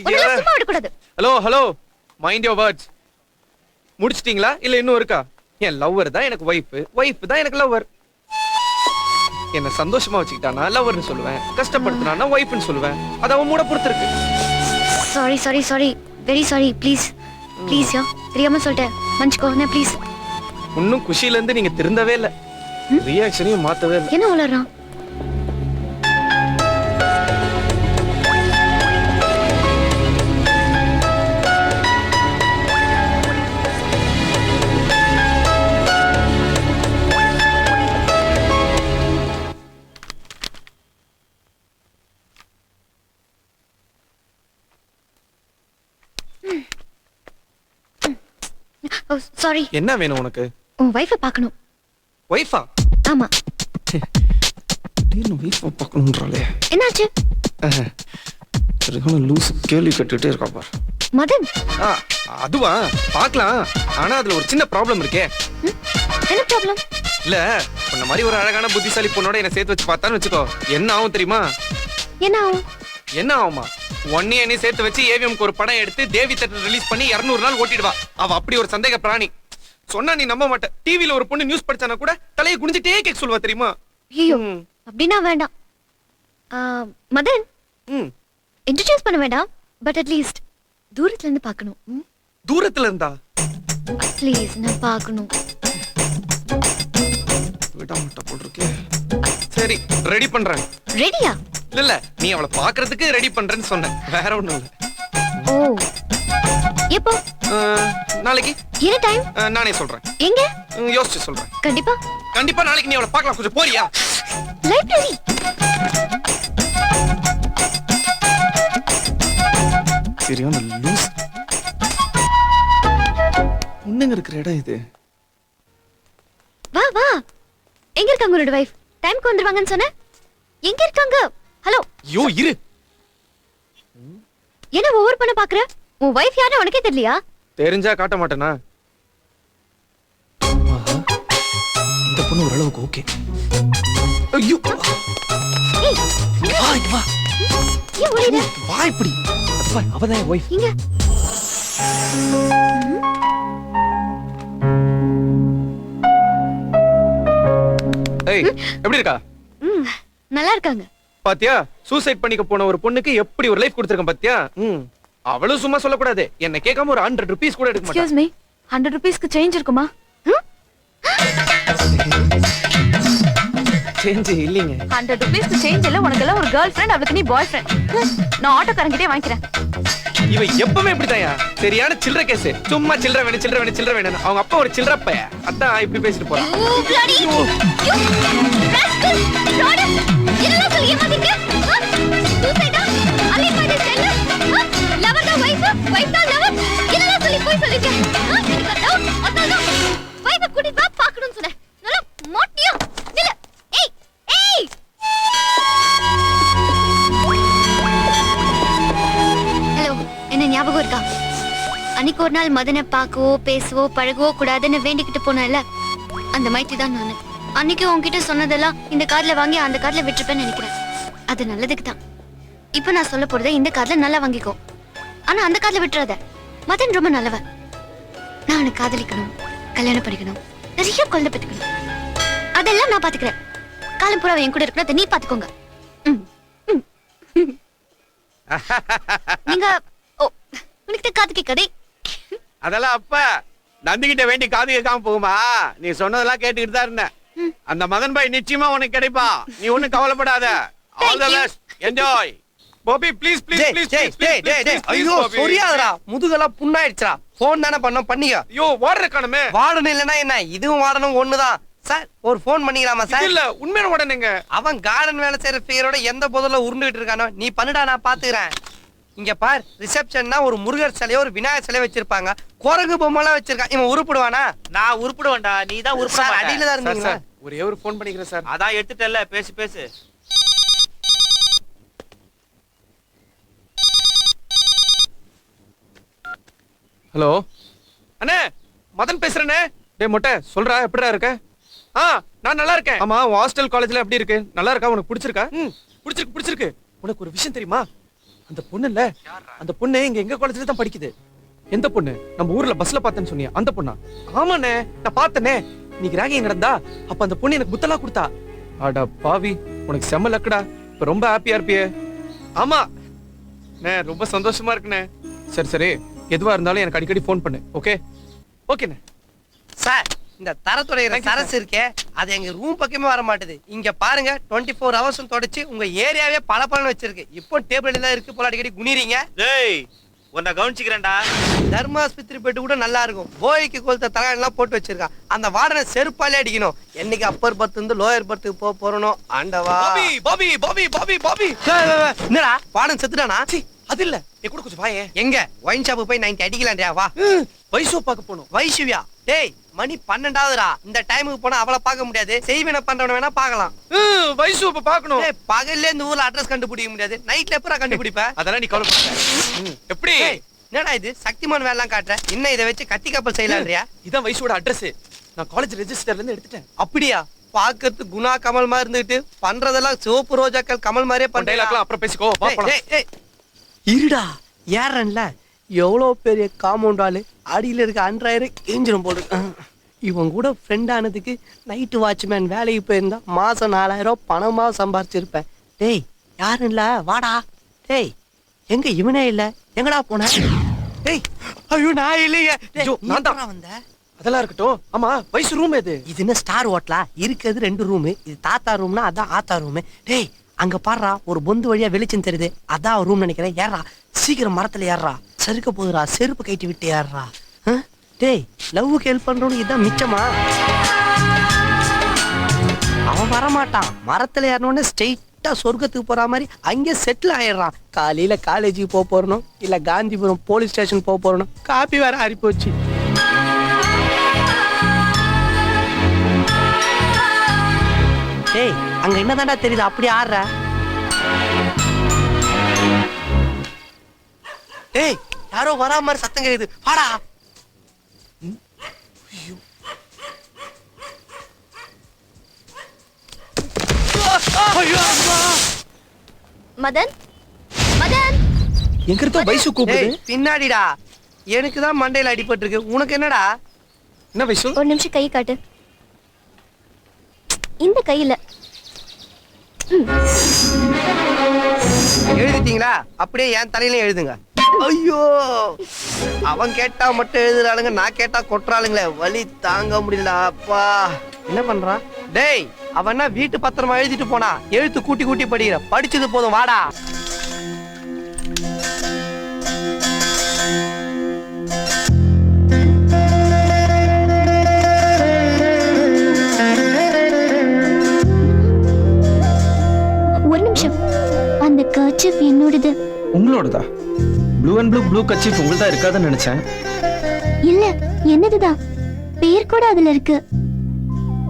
D: உன்னை சும்மா விட கூடாது.
A: Hello hello, mind your words. முடிச்சிட்டீங்களா இல்ல இன்னும் இருக்கா? என் லவ்வர் தான் எனக்கு வைஃப், வைஃப் தான் எனக்கு லவ்வர். என்ன சந்தோஷமா வச்சுக்கிட்டானா லவ்வர்னு சொல்லுவேன், கஷ்டப்படுத்தினானா வைஃப்னு சொல்லுவேன். அது அவன் மூட பொறுத்து இருக்கு.
D: Sorry sorry sorry, very sorry. Please please யா, தெரியாம சொல்லிட்டேன், மன்னிச்சுக்கோ. என்ன ப்ளீஸ்.
A: இன்னும் குஷில இருந்து நீங்க திருந்தவே இல்ல, ரியாக்ஷனையும் மாத்தவே இல்ல.
D: என்ன உளறான்? ஓ சாரி.
A: என்ன வேணும் உனக்கு?
D: உன் வைஃபை பார்க்கணும்.
A: வைஃபா?
D: ஆமா.
A: திடீர்னு வைஃபை பார்க்கணும்ன்றாளே.
D: என்னாச்சு?
A: சரியான லூஸ் கேள்வி கேட்டுட்டே இருக்கா பார்.
D: மதன்.
A: அதுவா பார்க்கலாம், ஆனா அதுல ஒரு சின்ன ப்ராப்ளம் இருக்கே.
D: என்ன ப்ராப்ளம்?
A: இல்ல உன்ன மாதிரி ஒரு அழகான புத்திசாலி பொண்ணோட என்ன சேர்த்து வச்சு பார்த்தான்னு வச்சுக்கோ, என்ன ஆகும் தெரியுமா?
D: என்ன ஆகும்?
A: என்ன ஆகுமா? ஒன்னே என்னை சேர்த்து வச்சு ஏவிஎம்க்கு ஒரு படம் எடுத்து தேவி தேட்டர் ரிலீஸ் பண்ணி 200 நாள் ஓட்டிடுவா. அவ அப்படி ஒரு சந்தேக பிராணி. சொன்னா நீ நம்ப மாட்ட. டிவில ஒரு பொண்ணு நியூஸ் படிச்சானா கூட தலையை குனிஞ்சிட்டே கேட்க சொல்லுவா தெரியுமா?
D: ஐயோ, அப்படின்னா வேண்டாம். மதன், இன்ட்ரோடியூஸ் பண்ண வேண்டாம், பட் அட்லீஸ்ட் தூரத்துல இருந்து பார்க்கணும்.
A: தூரத்துல இருந்தா?
D: ப்ளீஸ், நான் பார்க்கணும்.
A: விட மாட்டா போல் இருக்கே. சரி, ரெடி பண்றேன்.
D: ரெடியா?
A: இல்ல நீ அவளை பாக்குறதுக்கு ரெடி பண்றேன்னு சொன்ன, வேற ஒண்ணும் இல்ல.
D: ஓ, எப்போ?
A: நாளைக்கு.
D: என்ன டைம்?
A: நானே சொல்றேன்.
D: எங்க?
A: யோசிச்சு சொல்றேன்.
D: கண்டிப்பா
A: கண்டிப்பா நாளைக்கு நீ அவளை பார்க்கலாம். கொஞ்சம் போறியா?
D: லைப்ரரி.
A: சரியான லூஸ். பொண்ணுங்க இருக்கிற இடம் இது.
D: வா வா. எங்க இருக்காங்க உங்களோட வைஃப்? டைம்க்கு வந்துருவாங்கன்னு சொன்ன. எங்க இருக்காங்க? ஹலோ.
A: யோ இரு.
D: என்ன ஓவர் பண்ண பாக்குற? உன் வைஃப் யாரு உனக்கே தெரியலையா?
A: தெரிஞ்சா காட்ட மாட்டேனா?
C: இந்த பொண்ணு ஓரளவுக்கு ஓகே.
A: ஐயோ,
D: ஏய்,
C: வா இங்க வா.
D: ஏன் ஓடிற?
C: வா இப்படி. அது பாரு, அவதான் என் வைஃப்.
D: இங்க.
A: ஏய் எப்படி இருக்கா?
D: நல்லா இருக்காங்க.
A: பாத்தியா, சூசைட் பண்ணிக்க போன ஒரு பொண்ணுக்கு எப்படி ஒரு லைஃப் கொடுத்திருக்கேன் பாத்தியா? அவளும் சும்மா சொல்லக்கூடாது, என்ன கேட்காம ஒரு 100 rupees கூட எடுக்க மாட்டா.
D: எக்ஸ்கியூஸ் மீ, 100 rupeesக்கு சேஞ்ச் இருக்குமா?
A: சேஞ்ச் இல்லீங்க.
D: 100 rupeesக்கு சேஞ்ச் இல்ல. உனக்கெல்லாம் ஒரு கேர்ள் ஃப்ரெண்ட், அவளுக்கு நீ பாய் ஃப்ரெண்ட். நான் ஆட்டோக்காரங்கிட்டே வாங்கிக்கிறேன்.
A: இவ எப்பவுமே இப்படிதாயா, சரியான சில்லற கேஸ். சும்மா சில்லற வேணும் சில்லற வேணும் சில்லற வேணும். அவங்க அப்பா ஒரு சில்லற பைய, அதான் இப்படி பேசிட்டு போறான்.
D: என்ன ஞாபகம் இருக்கா? அன்னைக்கு ஒரு நாள் மதனை பார்க்கவோ பேசவோ பழகவோ கூடாதுன்னு வேண்டிக்கிட்டு போனல, அந்த மைத்தி தான் நானு. அன்னைக்கு உன்கிட்ட சொன்னதெல்லாம் இந்த கார்ல வாங்கி அந்த கார்ல விட்டுருப்பேன்னு நினைக்கிறேன். அது நல்லதுக்கு தான். இப்ப நான் சொல்ல போறத இந்த கார்ல நல்லா வாங்கிக்கோ, ஆனா அந்த கார்ல விட்டுறாத. மதன் ரொம்ப நல்லவன். நான் அவனை காதலிக்கணும், கல்யாணம் பண்ணிக்கணும், நிறைய குழந்தை பெற்றுக்கணும். அதெல்லாம் நான் பாத்துக்கிறேன். காலம் பூரா என் கூட இருக்கிறத நீ பாத்துக்கோங்க. நீங்க உனக்கு காது கேட்காதே.
E: அதெல்லாம் அப்ப நந்திகிட்ட வேண்டி காது கேட்காம போகுமா? நீ சொன்னதெல்லாம் கேட்டுக்கிட்டு தான் இருந்தேன். அந்த மதன் பாய் நிச்சயமா உனக்கு கிடைப்பா, நீ ஒண்ணும் கவலைப்படாத. All the best, enjoy.
A: Bobby please please please please.
B: ஐயோ சொரியாதடா, முதுகெல்லாம் புண்ணாயிடுச்சுடா. போன் தானே பண்ணோம், பண்ணிக்க.
A: ஐயோ வார்டனை காணுமே.
B: வாடணும் இல்லைன்னா என்ன, இதுவும் வாடணும் ஒண்ணுதான். சார் ஒரு போன் பண்ணிக்கலாமா சார்?
A: இல்ல உண்மையான உடனேங்க.
B: அவன் கார்டன் வேலை செய்யற பேரோட எந்த பொருள உருண்டுகிட்டு இருக்கானோ, நீ பண்ணுடா, நான் பாத்துக்கிறேன். இங்க பார், ரிசப்ஷன்னா ஒரு முருகர் சிலையோ ஒரு விநாயகர் சிலையோ வச்சிருப்பாங்க, குரங்கு பொம்மைலாம் வச்சிருக்கான். இவன் உருப்பிடுவானா?
F: நான் உருப்பிடுவேன்டா, நீ தான் உருப்பிட
B: சார்,
F: மாட்ட.
B: அடியில தான்
A: சார்
B: இருந்தீங்களா?
A: சார் ஒரே ஒரு ஃபோன் பண்ணிக்கிறேன் சார்.
F: அதான் எடுத்துட்டல்ல, பேசு பேசு.
A: ஹலோ அண்ணே, மதன் பேசுறேனே. டேய் மொட்டை சொல்றா, எப்படிடா இருக்க? நான் நல்லா இருக்கேன். ஆமா, உன் ஹாஸ்டல் காலேஜ்ல எப்படி இருக்கு? நல்லா இருக்கா? உனக்கு பிடிச்சிருக்கா? பிடிச்சிருக்கு பிடிச்சிருக்கு. உனக்கு ஒரு விஷயம் தெரியுமா? அந்த பொண்ணு இல்ல, அந்த பொண்ணு எங்க காலேஜ்ல தான் படிக்குது. எந்த பொண்ணு? நம்ம ஊர்ல பஸ்ல பார்த்தேன்னு சொன்னியா, அந்த பொண்ணா? ஆமாண்ணே, நான் பார்த்தனே. இன்னைக்கு ராகிங் நடந்தா, அப்ப அந்த பொண்ணு எனக்கு புத்தலா கொடுத்தா. அட பாவி, உனக்கு செம்ம லக்குடா. இப்ப ரொம்ப ஹாப்பியா இருப்பியே. ஆமா நே, ரொம்ப சந்தோஷமா இருக்குண்ணே. சரி சரி, எதுவா இருந்தாலும் எனக்கு அடிக்கடி ஃபோன் பண்ணு. ஓகே ஓகேண்ணே.
B: சார், இந்த தரத்துடைய சரசு இருக்கே, அது எங்க ரூம் பக்கமே வர மாட்டேது. இங்க பாருங்க, 24 hours தொடச்சு உங்க ஏரியாவே பளபளன்னு வச்சிருக்கு. இப்போ டேபிள் தான் இருக்கு போல, அடிக்கடி குனிறீங்க.
F: டேய், உன்னை கவனிச்சுக்கிறேன்டா.
B: தர்மாஸ்பத்திரி பெட்டு கூட நல்லா இருக்கும். போய்க்கு கொளுத்த தலகாணெல்லாம் போட்டு வச்சிருக்கான். அந்த வார்டனை செருப்பாலே அடிக்கணும். என்னைக்கு அப்பர் பர்த் இருந்து லோயர் பர்த்துக்கு போறனோ ஆண்டவா.
A: Bobby Bobby Bobby Bobby Bobby.
B: என்னடா வார்டன் செத்துட்டானா?
A: சி, அது இல்ல, நீ கூட கொஞ்சம் வாயே.
B: எங்க ஒயின் ஷாப்பு போய் 90 அடிக்கலாம்டா. வா,
A: வைசோ பார்க்க போணும்.
B: வைஷ்யா. டேய், மணி 12ஆவதுடா. இந்த டைமுக்கு போனா அவளை பார்க்க முடியாது. செய்வின பண்றவன வேணா பார்க்கலாம்.
A: வைசோ இப்ப பார்க்கணும்.
B: டேய், பகல்ல இந்த ஊர்ல அட்ரஸ் கண்டுபிடிக்க முடியாது. நைட்ல எப்பறா கண்டுபிடிப்ப?
A: அதெல்லாம் நீ கவலைப்படாத. எப்படி?
B: டேய், என்னடா இது சக்திமான் வேலைலாம் காட்டுற? இன்னும் இதை வச்சு கத்தி கப்பல் செய்யலாம்ன்றியா?
A: இதான் வைசோட அட்ரஸ். நான் காலேஜ் ரெஜிஸ்டர்ல இருந்து எடுத்துட்டேன்.
B: அப்படியா? பாக்குறது குணா கமல் மாதிரி இருந்துட்டு பண்றதெல்லாம் சிவப்பு ரோஜாக்கள் கமல் மாதிரியே
A: உன் டைலாக்லாம் அப்புறம் பேசிக்கோ. வா போலாம்.
B: இருடா, ஏறன்ல எவ்வளோ பெரிய காம்பவுண்ட் ஆளு, அடியில் இருக்க அன்றாயிரம் கிஞ்சிரும் போடு. இவன் கூட ஃப்ரெண்ட் ஆனதுக்கு நைட்டு வாட்ச்மேன் வேலைக்கு போயிருந்தா மாசம் 4000 பணமா சம்பாரிச்சிருப்பேன். டேய், யாரும் இல்ல, வாடா. டேய், எங்க இவனே இல்ல, எங்கடா போன? டேய், ஐயோ நான் இல்லையே.
A: ஐயோ, நான் தான்
B: வந்த.
A: அதெல்லாம் இருக்கட்டும். ஆமா, வைசு ரூம் எது?
B: இது என்ன ஸ்டார் ஹோட்டலா? இருக்கிறது 2 ரூமு. இது தாத்தா ரூம்னா அதான் ஆத்தா ரூமு. டேய், அங்க பாடுறா, ஒரு பொந்து வழியா வெளிச்சம் தெரியுது. அதான் ரூம் நினைக்கிறேன். ஏறா, சீக்கிரம் மரத்துல ஏறா. சறுக்க போதுரா, செருப்பு கைட்டி விட்டு ஏறா. டேய், லவ்வுக்கு ஹெல்ப் பண்றவனுக்கு இதான் மிச்சமா? அவன் வரமாட்டான். மரத்துல ஏறணும்னு ஸ்ட்ரெயிட்டா சொர்க்கத்துக்கு போற மாதிரி அங்கே செட்டில் ஆயிடுறான். காலையில காலேஜுக்கு போறணும், இல்ல காந்திபுரம் போலீஸ் ஸ்டேஷன் போறணும். காப்பி வேற ஆறி போச்சு. டேய், அங்க என்னதான்டா தெரியுது? அப்படி ஆடுற. டேய், யாரோ வரா மாதிரி சத்தம் கேக்குது. வாடா.
D: மதன் மதன்.
A: எங்க இருக்க வைசு கூப்பிடுது?
B: டேய், பின்னாடிடா. எனக்கு தான் மண்டையில அடிபட்டு இருக்கு. உனக்கு என்னடா?
A: என்ன வைசு?
D: ஒரு நிமிஷம் கை காட்டு. இந்த கையில
B: எழுதிட்டீங்களா? அப்படியே என் தலையில எழுதுங்க. ஐயோ, அவன் கேட்டா மட்டும் எழுதுறாளுங்க, நான் கேட்டா கொட்டுறாளுங்களே. வலி தாங்க முடியல. அப்பா, என்ன பண்றான்? டேய், அவன் என்ன வீட்டு பத்திரமா எழுதிட்டு போனா? எழுத்து கூட்டி கூட்டி படிக்கிற. படிச்சது போதும், வாடா.
D: ஒரு நிமிஷம். அந்த கர்ச்சீஃப் என்னோடது.
C: உங்களோடதா? ப்ளூ அண்ட் ப்ளூ கர்ச்சீஃப் உங்கள்தான் இருக்காதுன்னு நினைச்சேன்.
D: இல்ல, என்னதுதான். பேர் கூட அதுல இருக்கு.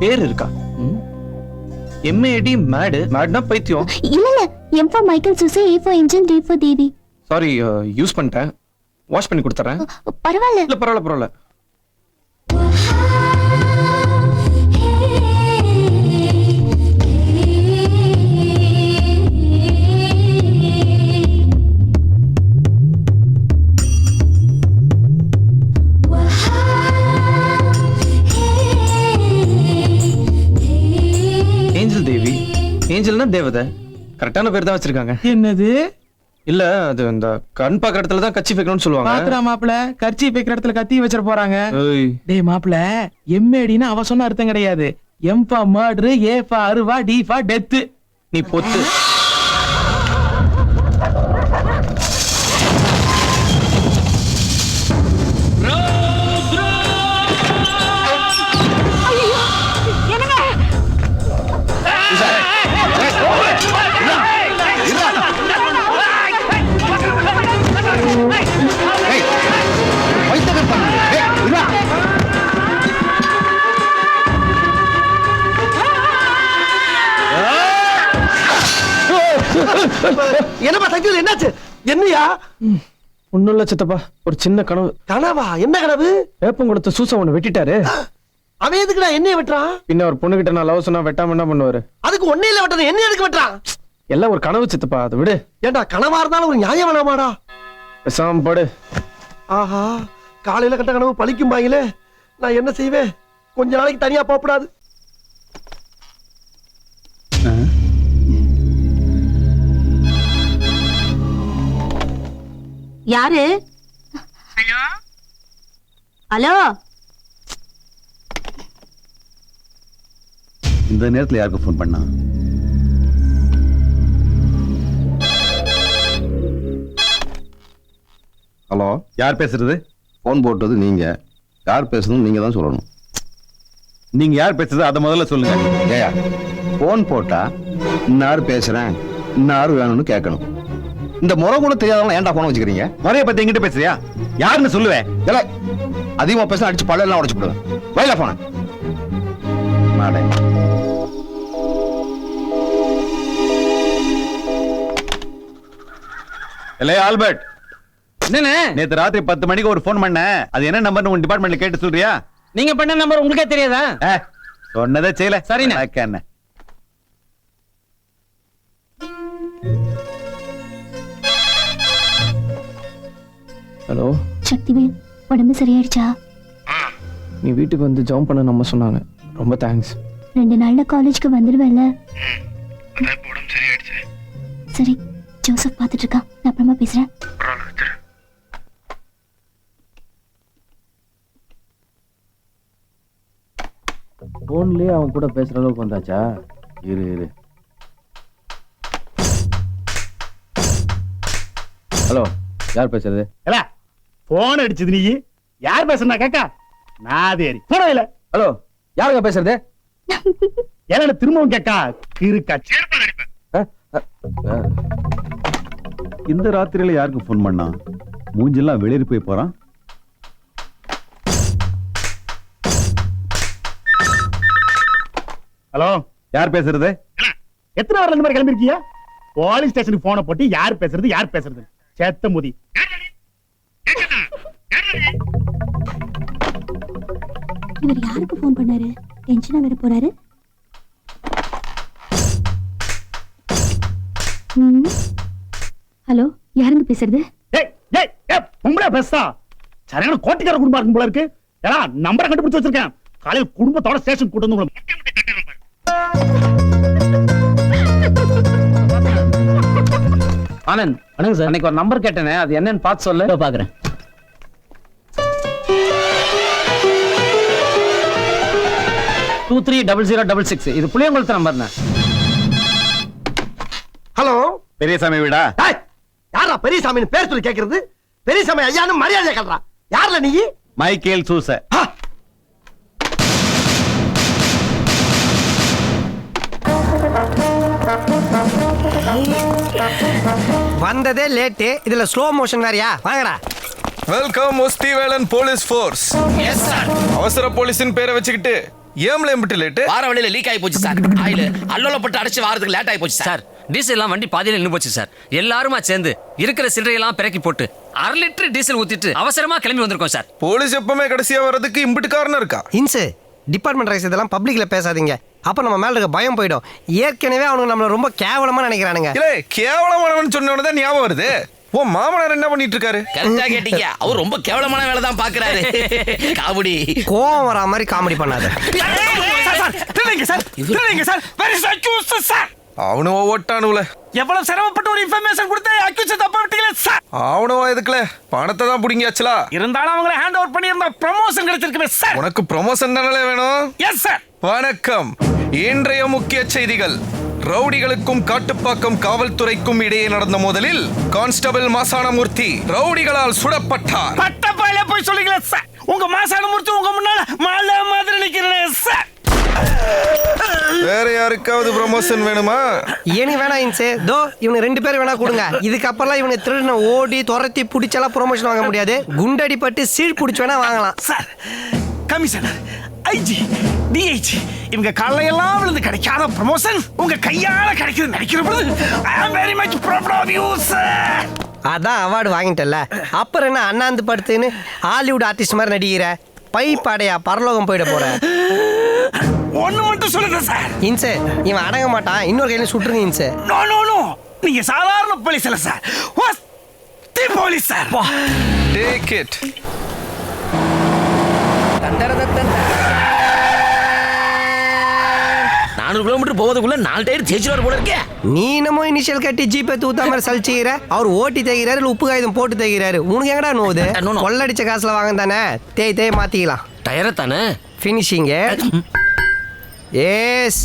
C: பேர் இருக்கா? எம்ஏடி மேடு. மேட்னா பைத்தியம்.
D: இல்ல இல்ல, எம் ஃபார் மைக்கேல் சுசே, A for engine, D for Devi.
C: Sorry, use பண்ணிட்டேன். வாஷ் பண்ணி கொடுத்துறேன்.
D: பரவாயில்ல.
C: இல்ல பரவாயில்ல பரவாயில்ல. ஏஞ்சல் தேவி. ஏஞ்சல்னா தேவதை. கரெக்டான பேர் தான் வச்சிருக்காங்க.
G: என்னது?
C: இல்ல, அது இந்த கண் பாக்குற இடத்துல தான் கட்சி வைக்கணும்னு சொல்லுவாங்க.
G: பாக்குறா மாப்பிள, கர்ச்சி வைக்கிற இடத்துல கத்தி வச்சிட போறாங்க.
C: ஏய்,
G: டேய் மாப்பிள, எம்ஏடினா அவ சொன்ன அர்த்தம் கிடையாது. M for murder, A for அருவா, டி ஃபார் டெத்.
C: நீ பொத்து.
A: Bro!
C: என்னப்பா சக்திவேல் என்னாச்சு? என்னையா?
A: ஒண்ணும் இல்ல சித்தப்பா, ஒரு சின்ன கனவு.
C: கனவா? என்ன கனவு?
A: வேப்பம் கொடுத்த சூசை ஒண்ணு வெட்டிட்டாரு.
C: அவன் எதுக்குடா என்னைய வெட்டுறான்?
A: பின்ன ஒரு பொண்ணு கிட்ட நான் லவ் சொன்னா வெட்டாம என்ன பண்ணுவாரு?
C: அதுக்கு ஒன்னே இல்ல வெட்டணும், என்ன எதுக்கு வெட்டுறான்?
A: எல்லாம் ஒரு கனவு சித்தப்பா, அதை விடு.
C: ஏண்டா கனவா இருந்தாலும் ஒரு நியாயம் வேணாமாடா?
A: பேசாம படு.
C: ஆஹா, காலையில கட்ட கனவு பழிக்கும் பாங்களே. நான் என்ன செய்வேன்? கொஞ்ச நாளைக்கு தனியா போகக்கூடாது.
H: யாரு? Hello hello.
I: இந்த நேரத்துல யாருக்கு ஃபோன் பண்ணா?
J: ஹலோ,
I: யார் பேசுறது?
J: ஃபோன் போட்டது நீங்க. யார் பேசுறதுன்னு நீங்க தான் சொல்லணும்.
I: நீங்க யார் பேசுறது அதை முதல்ல சொல்லுங்க.
J: ஏயா, ஃபோன் போட்டா இன்னாரு பேசுறேன், இன்னாரு வேணும்னு கேட்கணும். இந்த முறை கூட தெரியாதவங்க ஏன்டா போன வச்சுக்கிறீங்க?
I: முறைய பத்தி எங்கிட்ட பேசுறியா? யாருன்னு சொல்லுவேன்.
J: இல்ல, அதிகமா பேச அடிச்சு பல்லெல்லாம் உடைச்சு போடுவேன். வயல போன மாடே.
I: இல்லையா ஆல்பர்ட்?
A: என்னண்ணே?
I: நேத்து ராத்திரி 10 மணிக்கு ஒரு ஃபோன் பண்ணேன். அது என்ன நம்பர்னு உங்க டிபார்ட்மெண்ட்ல கேட்டு சொல்றியா?
A: நீங்க பண்ண நம்பர் உங்களுக்கே தெரியாதா?
I: சொன்னதே செய்யல.
A: சரிண்ணே.
I: என்ன
A: ஹலோ
D: சக்திவேல், உடம்பு சரியாயிடுச்சா?
A: நீ வீட்டுக்கு வந்து ஜம்ப் பண்ண நம்ம சொன்னாங்க. ரொம்ப தேங்க்ஸ்.
D: 2 நாள்ல காலேஜ்க்கு வந்துடுவேல்ல? சரி, ஜோசப் பார்த்துட்டு இருக்கான், நான் அப்புறமா பேசுறேன்.
G: போன்லயே அவன் கூட பேசுற அளவுக்கு வந்தாச்சா? இரு. ஹலோ, யார் பேசுறது?
I: போன் அடிச்சது நீ யார் பேசுறா கேக்கா? நாதேரி போன இல்ல.
G: ஹலோ, யாருங்க பேசுறது?
I: என்ன திரும்பவும் கேக்கா? இருக்கா இந்த ராத்திரியில யாருக்கு போன் பண்ணா? மூஞ்செல்லாம் வெளியே போய் போறான். ஹலோ, யார் பேசுறது? எத்தனை வாரம் இந்த மாதிரி கிளம்பிருக்கீங்க? போலீஸ் ஸ்டேஷனுக்கு போன போட்டு யார் பேசுறது சேத்த முதி.
D: இவர் யாருக்கு ஃபோன் பண்ணாரு? டென்ஷனா வேற போறாரு. ஹலோ, யாருங்க பேசுறது?
I: உங்களா பேசா? சரியான கோட்டிக்கார குடும்பம் இருக்கும் போல இருக்கு. ஏடா, நம்பரை கண்டுபிடிச்சு வச்சிருக்கேன். காலையில் குடும்பத்தோட ஸ்டேஷன் கூட்டு வந்து
A: ஆனந்த், வணக்கம் சார். அன்னைக்கு ஒரு நம்பர் கேட்டேனே, அது என்னன்னு பார்த்து சொல்ல. பாக்குறேன். டூ 30066. இது புளியங்குளத்து நம்பர்ண்ணே.
C: ஹலோ,
I: பெரியசாமி வீடா?
C: யாரா பெரியசாமின்னு பேர் சொல்லி கேட்கறது? பெரியசாமி ஐயான்னு மரியாதை கேட்கறா. யார்ல நீ?
I: மைக்கேல் சூச.
B: வந்ததே லேட்டு, இதுல ஸ்லோ மோஷன் வேறயா? வாங்கடா.
K: வெல்கம் முஸ்திவேலன் போலீஸ் ஃபோர்ஸ்.
F: Yes sir.
K: அவசர போலீஸ்னு பேரை வச்சுக்கிட்டு ஏம்ல எம்பிட்டு லேட்டு?
F: வார வழியில லீக் ஆகி போச்சு சார். ஆயில் அல்லோலப்பட்டு அடிச்சு வாரத்துக்கு லேட் ஆகி போச்சு சார்.
L: டீசல் எல்லாம் வண்டி பாதியில நின்னு போச்சு சார். எல்லாருமா சேர்ந்து இருக்கிற சில்லறையெல்லாம் பிறக்கி போட்டு 1/2 லிட்டர் டீசல் ஊத்திட்டு அவசரமா கிளம்பி வந்திருக்கோம் சார்.
K: போலீஸ் எப்பவுமே கடைசியா வர்றதுக்கு இம்பிட்டு காரணம் இருக்கா?
B: இன்சு, டிபார்ட்மெண்ட் ரைஸ் இதெல்லாம் பப்ளிக்ல பேசாதீங்க. அப்ப நம்ம மேல இருக்க பயம் போயிடும். ஏற்கனவே அவனுக்கு நம்மள ரொம்ப கேவலமா நினைக்கிறானுங்க.
K: இல்ல, கேவலமானவன் சொன்ன உடனே ஞாபகம் வருது. ஓ மாமனார் என்ன பண்ணிட்டு இருக்காரு?
F: கரெக்டா கேட்டீங்க. அவர் ரொம்ப கேவலமான வேலை தான் பாக்குறாரு. காமெடி.
B: கோவம் வரா மாதிரி காமெடி பண்ணாத.
K: அவனுவோ ஓட்டானுல
F: எவ்வளவு சிரமப்பட்டு ஒரு இன்ஃபர்மேஷன் கொடுத்து அக்யூஸ் தப்ப விட்டீங்களே சார்.
K: அவனுவோ எதுக்குல பணத்தை தான் புடிங்கியாச்சுலா.
F: இருந்தாலும் அவங்கள ஹேண்ட் ஓவர் பண்ணி இருந்தா ப்ரமோஷன் கிடைச்சிருக்குமே சார்.
K: உனக்கு ப்ரமோஷன் தானே வேணும்?
F: Yes sir.
K: வணக்கம். இன்றைய முக்கிய செய்திகள். ரவுடிகளுக்கும் காட்டுப்பாக்கம் காவல்துறைக்கும் இடையே நடந்த மோதலில் கான்ஸ்டபிள் மாசானமூர்த்தி ரவுடிகளால் சுடப்பட்டார்.
F: பட்டப்பாயில போய் சொல்லுங்களே சார். உங்க மாசானமூர்த்தி உங்க முன்னால மாலை மாதிரி நிக்கிறேன் சார்.
K: வேற யாருக்காவது ப்ரமோஷன் வேணுமா?
B: ஏனி வேணா இன்சு. தோ இவனு 2 பேர் வேணா கொடுங்க. இதுக்கப்புறம் இவனை திருடின ஓடி துரத்தி பிடிச்செல்லாம் ப்ரொமோஷன் வாங்க முடியாது. குண்டடி பட்டு சீழ் பிடிச்சு வேணா வாங்கலாம்
F: சார். கமிஷனர் ஐஜி டிஐஜி இவங்க காலையெல்லாம் விழுந்து கிடைக்காத ப்ரமோஷன் உங்க கையால கிடைக்குது நினைக்கிற பொழுது I am very much proud of you sir.
B: அதான் அவார்டு வாங்கிட்டல, அப்புறம் என்ன அண்ணாந்து படுத்துன்னு ஹாலிவுட் ஆர்டிஸ்ட் மாதிரி நடிக்கிற? பை பாடையா பரலோகம் போயிட போற?
F: ஒண்ணு மட்டும் சொல்லுங்க சார்.
B: இன்சே இவன் அடங்க மாட்டான், இன்னொரு கையில சுட்டுருங்க இன்சே.
F: நோ நோ நோ, நீங்க சாதாரண போலீஸ் இல்ல sir, Osthi police sir.
K: Take it.
C: 400 kilometre போவதுக்குள்ள 4 டயர் தேய்ச்சிட்டு போல இருக்கே.
B: நீ என்னமோ இனிஷியல் கட்டி ஜீப்பை தூத்தா மாதிரி சலிச்சுக்கிற. அவர் ஓட்டி தேய்கிறாரு, இல்லை உப்பு காகிதம் போட்டு தேய்கிறாரு. உனக்கு எங்கடா நோவுது? கொள்ளடிச்ச காசுல வாங்க தானே, தேய் மாத்திக்கலாம்.
C: டயரை தானே
B: ஃபினிஷிங். எஸ்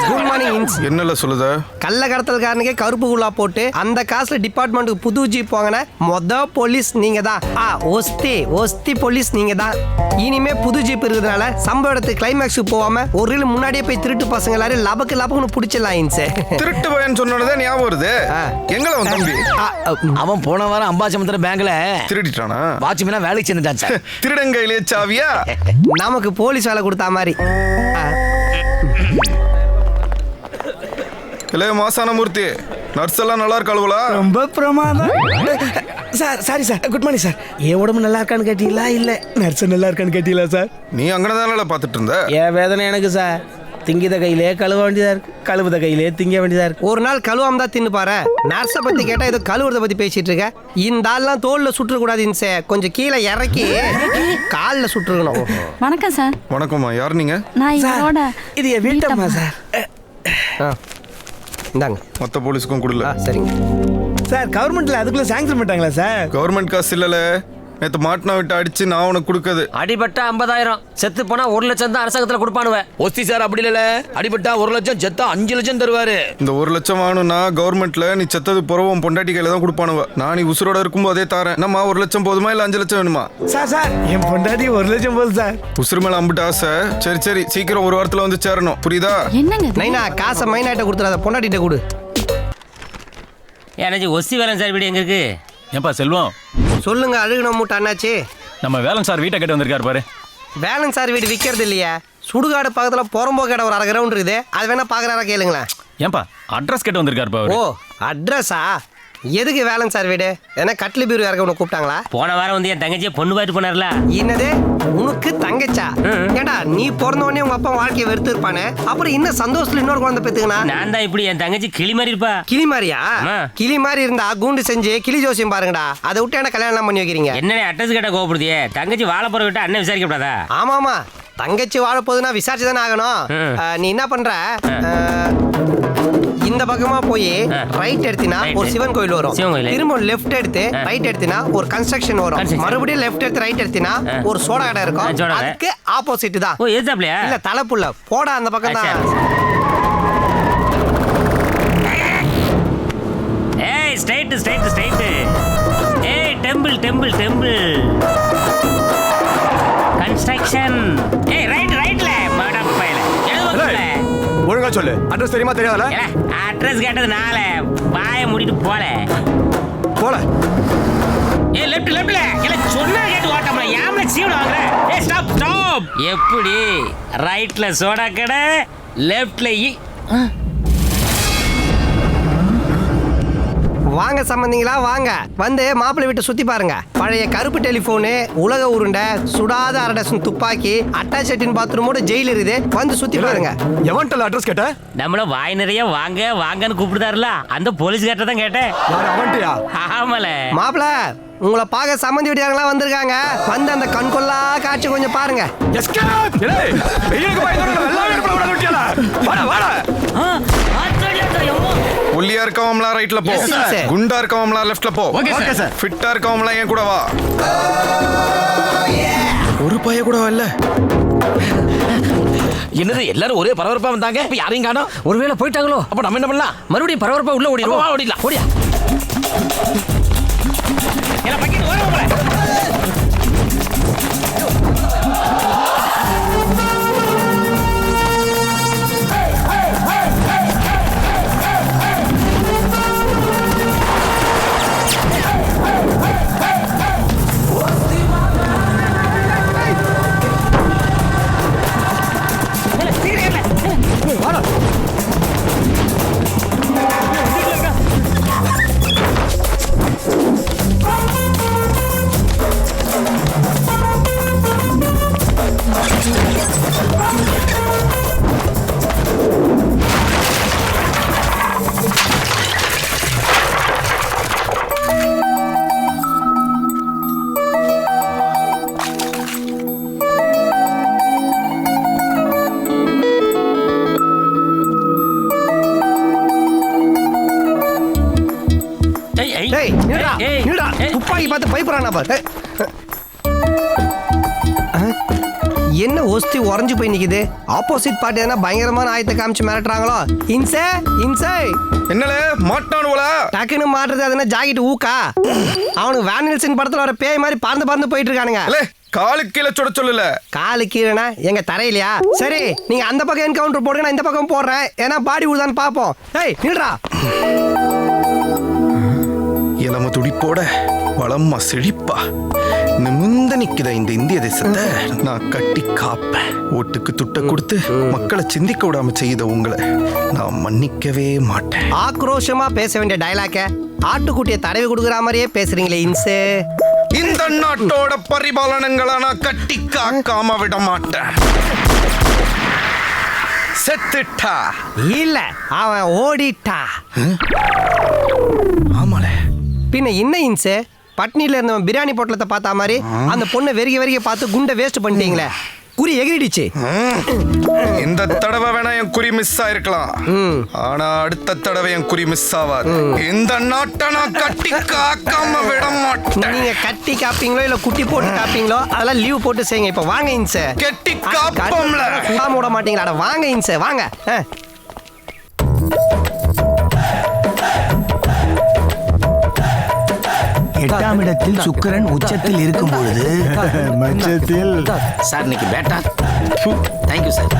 B: குட் மார்னிங் இன்ஸ்.
K: என்னல சொல்லுத?
B: கள்ள கடத்தல்காரனுக்கே கருப்பு குள்ளா போட்டு அந்த காசுல டிபார்ட்மெண்ட்டுக்கு புது ஜீப் வாங்கின போலீஸ் நீங்க தான். ஒஸ்தி போலீஸ் நீங்க தான். இனிமே புது ஜீப் இருக்கிறதுனால சம்பவ இடத்துக்கு கிளைமேக்ஸுக்கு போகாம ஒரு ரீல் முன்னாடியே போய் திருட்டு பசங்க எல்லாரும் லபக்குன்னு பிடிச்சிடலாம் இன்ஸ்.
K: திருட்டு பையன் சொன்னதே ஞாபகம் வருது. எங்கள அவன் தம்பி
C: அவன் போன வாரம் அம்பாசமுத்திர பேங்க்ல
K: திருடிட்டானா?
C: வாட்ச்மேனா வேலைக்கு சேர்ந்துட்டான் சார்.
K: திருடங்கையிலே சாவியா?
B: நமக்கு போலீஸ் வேலை கொடுத்தா மாதிரி.
K: இல்ல மாசான மூர்த்தி, நர்ஸ் எல்லாம் நல்லா இருக்காளுவலா?
F: ரொம்ப பிரமாதம்
C: sir. Sorry sir, good morning sir. என் உடம்பு நல்லா இருக்கான்னு கேட்டீங்களா இல்ல நர்ஸ் நல்லா இருக்கான்னு கேட்டீங்களா சார்?
K: நீ அங்கனதானல பாத்துட்டு இருந்த?
C: என் வேதனை எனக்கு சார். திங்கித கையிலே கழுவ வேண்டியதா இருக்கு, கழுவுத கையிலே திங்க வேண்டியதா இருக்கு.
B: ஒரு நாள் கழுவாம தான் தின்னு பாரு. நர்ஸை பத்தி கேட்டா ஏதோ கழுவுறத பத்தி பேசிட்டு இருக்க. இந்த ஆள்லாம் தோல்ல சுட்டுற கூடாது இன்சே, கொஞ்சம் கீழே இறக்கி கால்ல சுட்டுருக்கணும்.
H: வணக்கம் சார்.
K: வணக்கம்மா, யார் நீங்க?
H: நான் இவரோட
C: இது என் வீட்டம்மா சார்.
B: இந்தாங்க.
K: மொத்த போலீஸ்க்கும் கொடுல.
B: சரிங்க
C: சார். கவர்மெண்ட்ல அதுக்குள்ள சாங்ஷன் பண்ணிட்டாங்களா சார்?
K: கவர்மெண்ட் காசு இல்லல, நேத்து மாட்டினா விட்டு அடிச்சு நான் உனக்கு கொடுக்குது.
L: அடிபட்டா 50,000, செத்து போனா 1 லட்சம் தான் அரசாங்கத்துல கொடுப்பானுவ.
C: ஒஸ்தி சார் அப்படி இல்ல, அடிபட்டா 1 லட்சம், செத்தா 5 லட்சம் தருவாரு.
K: இந்த 1 லட்சம் வாங்கணும்னா கவர்மெண்ட்ல நீ செத்தது புறவும் பொண்டாட்டி கையில தான் கொடுப்பானுவ. நான் நீ உசுரோட இருக்கும்போதே தாரேன். நம்ம 1 லட்சம் போதுமா இல்ல 5 லட்சம் வேணுமா?
C: சார் என் பொண்டாட்டி 1 லட்சம் போதும் சார்.
K: உசுறு மேல அம்பிட்டு ஆசை. சரி சீக்கிரம் ஒரு வாரத்துல வந்து சேரணும், புரியுதா?
H: என்னங்க
B: நைனா காசை மைனாட்ட கொடுத்துறாத, பொண்டாட்டிட்ட கொடு.
L: எனக்கு ஒஸ்தி வேலை சார் வீடு எங்க இருக்கு?
F: ஏன்பா செல்வம்,
B: சொல்லுங்க. அழுகுன மூட்டை அண்ணாச்சி.
F: நம்ம வேலன் சார் வீட்டை கட்டி வந்திருக்காரு பாரு.
B: வேலன் சார் வீடு விற்கிறது இல்லையா? சுடுகாடு பக்கத்துல புறம்போ கடை ஒரு 1/2 கிரவுண்ட் இருக்குது, அது வேணா பாக்குறாரா கேளுங்களேன்.
F: ஏன்பா அட்ரஸ் கேட்டு வந்திருக்காரு பாரு.
B: ஓ அட்ரஸா? எதுக்கு வேலன் சார் வீடு? ஏன்னா கட்லி பீரு இறக்க உனக்கு கூப்பிட்டாங்களா?
L: போன வாரம் வந்து என் தங்கச்சியை பொண்ணு பார்த்து போனார்ல.
B: என்னது உனக்கு தங்கச்சா? ஏண்டா நீ பிறந்த உடனே உங்க அப்பா வாழ்க்கையை வெறுத்து இருப்பானே, அப்புறம் இன்னும் சந்தோஷத்துல இன்னொரு குழந்தை பெத்துக்கனா?
L: நான் தான் இப்படி, என் தங்கச்சி கிளி மாதிரி இருப்பா.
B: கிளி மாதிரியா? கிளி மாதிரி இருந்தா கூண்டு செஞ்சு கிளி ஜோசியம் பாருங்கடா. அதை விட்டு என்ன கல்யாணம் பண்ணி வைக்கிறீங்க?
L: என்னனே அட்ரஸ் கேட்ட கோபப்படுதியே? தங்கச்சி வாழைப்பழம் விட்டு அண்ணன் விசாரிக்கப்படாதா?
B: ஆமாமா, தங்கச்சி வாழ போதுன்னா விசாரிச்சு தானே ஆகணும். நீ என்ன பண்ற, இந்த பக்கமா போய் ரைட் எடுத்தினா ஒரு சிவன் கோயில் வரும். திரும்ப லெஃப்ட் எடுத்து ரைட் எடுத்தினா ஒரு கன்ஸ்ட்ரக்ஷன் வரும். மறுபடியும் லெஃப்ட் எடுத்து ரைட் எடுத்தினா ஒரு சோடா கடை இருக்கும். அதுக்கு ஆப்போசிட் தான்.
L: ஓ ஏத்தாப்லையா?
B: இல்ல தலைப்புள்ள போடா, அந்த பக்கம் தான்.
L: ஏய் ஸ்ட்ரைட் ஏய் டெம்பிள் கன்ஸ்ட்ரக்ஷன். ஏய் ரைட்ல மேடம் பையல எழுதுல.
E: ஒழுங்கா சொல்லு. அட்ரஸ் தெரியுமா தெரியாதல?
L: அட்ரஸ் கேட்டது நால வாயை மூடிட்டு போல. ஏய் லெஃப்ட்ல இல்ல சொன்னா கேட்டு ஓட்டமா யாமல சீவன வாங்குற. ஏய் ஸ்டாப். எப்படி ரைட்ல சோடா கடை, லெஃப்ட்ல
B: வாங்க சம்பந்திங்களா, வாங்க வந்து மாப்பிள்ளை வீட்டை சுத்தி பாருங்க. பழைய கருப்பு டெலிபோனு, உலக உருண்டை, சுடாத 1/2 டசன் துப்பாக்கி, அட்டாச் பாத்ரூமோட ஜெயில் இருக்குது. வந்து சுத்தி பாருங்க.
E: எவன்டல அட்ரஸ் கேட்ட?
L: நம்மள வாய் நிறைய வாங்கன்னு கூப்பிடுதாருல, அந்த போலீஸ் கேட்ட தான் கேட்டேன்.
E: அவன்ட்டியா?
L: ஆமால
B: மாப்பிள்ளை உங்களை பார்க்க சம்பந்தி வீட்டுக்காரங்களா வந்திருக்காங்க. வந்து அந்த கண்கொள்ளா காட்சி கொஞ்சம் பாருங்க.
K: ஒல்லியா இருக்கவம்லாம் ரைட்ல போ, குண்டா இருக்கவம்லாம் லெஃப்ட்ல போ, ஃபிட்டா இருக்கவம்லாம் ஏன் கூட வா. ஒரு பைய கூட இல்ல.
C: என்னது எல்லாரும் ஒரே பரபரப்பா வந்தாங்க, இப்ப யாரையும் காணோம்.
L: ஒருவேளை போயிட்டாங்களோ?
C: அப்ப நம்ம என்ன பண்ணலாம்?
L: மறுபடியும் பரபரப்பா உள்ள ஓடிடலாம்.
C: ஓடியா
B: டேய் நில்றா
L: ஏய்,
B: நில்றா
L: ஏய்.
B: துப்பாக்கி பார்த்து பயப்படுறானா பாரு என்ன ஒஸ்தி உறைஞ்சு போய் நிக்குது ஆப்போசிட் பார்ட்டி எதனா பயங்கரமான ஆயத்தை காமிச்சு மிரட்டுறாங்களோ இன்சே இன்சே
K: என்னல மாட்டானுவலா
B: டக்குன்னு மாட்டுறது அதுனா ஜாக்கெட் ஊக்கா அவனுக்கு வேன் நில்சன் படத்துல வர பேய் மாதிரி பறந்து பறந்து போயிட்டு இருக்கானுங்க
K: அல்லே காலு கீழே சுட சொல்லல
B: காலு கீழனா எங்க தரையிலையா சரி நீங்க அந்த பக்கம் என்கவுண்டர் போடுங்க நான் இந்த பக்கம் போடுறேன் ஏன்னா பாடி விடுதான்னு பாப்போம் ஏய் நில்றா
K: இளம துடிப்போட வளம்மா செழிப்பா நிமிர்ந்து நிக்கிற இந்த இந்திய தேசத்தை நான் கட்டி காப்பேன். ஓட்டுக்கு துட்ட கொடுத்து மக்களை சிந்திக்க விடாம செய்த உங்களை நான் மன்னிக்கவே மாட்டேன்.
B: ஆக்ரோஷமா பேச வேண்டிய டயலாக்க ஆட்டுக்குட்டியை தடவி கொடுக்குற மாதிரியே பேசுறீங்களே இன்சு.
K: இந்த நாட்டோட பரிபாலனங்களை நான் கட்டி காக்காம விட மாட்டேன். செத்துட்டா
B: இல்ல அவன் ஓடிட்டா.
K: ஆமால
B: பின்ன என்ன இன்சு பட்னில இருந்தவன் பிரியாணி பொட்டலத்தை பார்த்தா மாதிரி அந்த பொண்ணை வெறிக பார்த்து குண்டை வேஸ்ட் பண்ணிட்டீங்களே. குறி எகிரிடுச்சு.
K: இந்த தடவை வேணா என் குறி மிஸ் ஆயிருக்கலாம், ஆனா அடுத்த தடவை என் குறி மிஸ் ஆகாது. இந்த நாட்டை நான் கட்டி காக்காம விட மாட்டேன்.
B: நீங்க கட்டி காப்பீங்களோ இல்ல குட்டி போட்டு காப்பீங்களோ அதெல்லாம் லீவ் போட்டு செய்யுங்க. இப்ப வாங்க இன்சு.
K: கட்டி காப்போம்ல.
B: சுடாம விட மாட்டீங்களா? வாங்க இன்சு வாங்க.
F: 8ஆம் இடத்தில் சுக்கிரன் உச்சத்தில் இருக்கும் பொழுது மச்சத்தில்
L: சார் இன்னைக்கு பேட்டா. Thank you sir.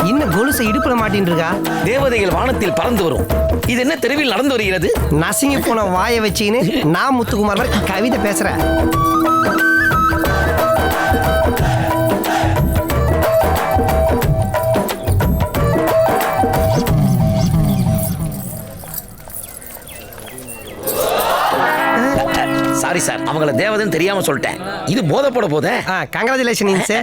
B: இன்னும் கொலுசை இடுப்புல மாட்டின்னு இருக்கா.
L: தேவதைகள் வானத்தில் பறந்து வரும். இது என்ன தெருவில் நடந்து வருகிறது?
B: நசுங்கி போன வாயை வச்சுக்கின்னு நான் முத்துக்குமார் மாதிரி கவிதை பேசுறேன்.
L: சாரி சார், அவங்கள தேவதைன்னு தெரியாம சொல்லிட்டேன். இது போதை போட போதே.
B: கங்க்ராச்சுலேஷன் இன்சு.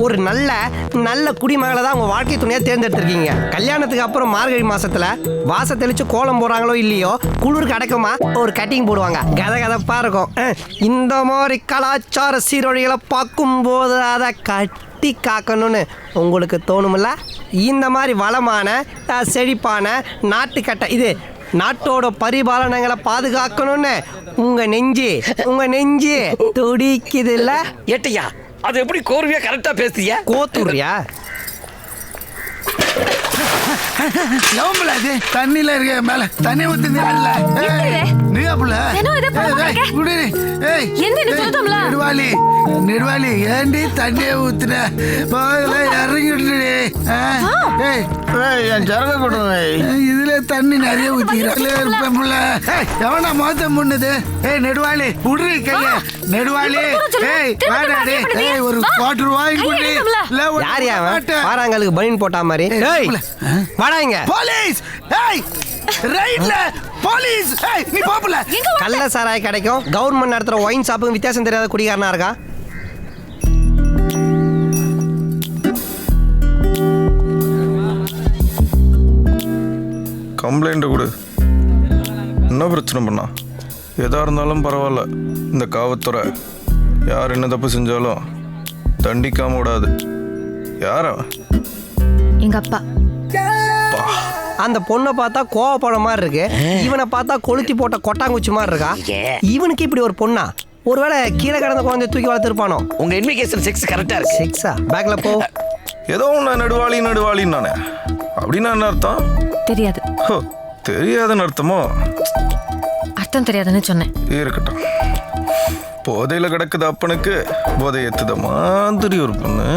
B: ஒரு நல்ல குடிமகளை தான் உங்க வாழ்க்கை துணையா தேர்ந்தெடுத்திருக்கீங்க. கல்யாணத்துக்கு அப்புறம் மார்கழி மாசத்துல வாச தெளிச்சு கோலம் போறாங்களோ இல்லையோ குளிருக்கு அடக்கமா ஒரு கட்டிங் போடுவாங்க. கதகதப்பா இருக்கும். இந்த மாதிரி கலாச்சார சீரழிகளை பார்க்கும் போது அதை கட்டி காக்கணும்னு உங்களுக்கு தோணுமில்ல? இந்த மாதிரி வளமான செழிப்பான நாட்டுக்கட்டை இது நாட்டோட பரிபாலனங்களை பாதுகாக்கணும்னு உங்க நெஞ்சு துடிக்குது இல்ல?
L: ஏட்டையா, அது எப்படி கோர்வையா கரெக்டா பேசுறியா?
B: கோத்துறியா?
F: தண்ணில இருக்க மேல தண்ணி ஊத்தி நெடுவாளி ஏண்டி தண்ணிய ஊத்துன இறங்கி என் சரக கொடுங்க. இதுல தண்ணி நிறைய ஊத்திக்கிறேன். எவனா மோத்தம் பண்ணுது? நெடுவாளி விடுறி கைய. நெடுவாளி ஒரு
B: வாராங்களுக்கு பனின் போட்டா மாதிரி வாடாங்க.
F: போலீஸ் ரைட்ல போலீஸ். நீ பாப்பல
B: கள்ள சாராய் கிடைக்கும். கவர்மெண்ட் நடத்துற ஒயின் ஷாப்புக்கு வித்தியாசம் தெரியாத குடிகாரனா இருக்கா?
K: கம்ப்ளைண்ட் கொடு. என்ன பிரச்சனை பண்ணா? எதா இருந்தாலும் பரவாயில்ல, இந்த காவல்துறை யார் என்ன தப்பு செஞ்சாலும் தண்டிக்காம விடாது. யார?
D: எங்க அப்பா.
B: அந்த பொண்ணை பார்த்தா கோவப்பழம் மாதிரி இருக்கு, இவனை பார்த்தா கொளுத்தி போட்ட கொட்டாங்குச்சி மாதிரி இருக்கா. இவனுக்கு இப்படி ஒரு பொண்ணா? ஒருவேளை கீழே கிடந்த குழந்தை தூக்கி வளர்த்துருப்பானோ?
L: உங்க இன்விகேஷன் செக்ஸ் கரெக்டா இருக்கு.
B: செக்ஸா? பேக்ல போ.
K: ஏதோ ஒன்று நடுவாளின்னு நானே. அப்படின்னா என்ன அர்த்தம்?
D: தெரியாது.
K: தெரியாதுன்னு அர்த்தமோ?
D: அர்த்தம் தெரியாதுன்னு சொன்னேன்.
K: இருக்கட்டும். போதையில கிடக்குது அப்பனுக்கு போதை ஏத்துத மாதிரி ஒரு பொண்ணு.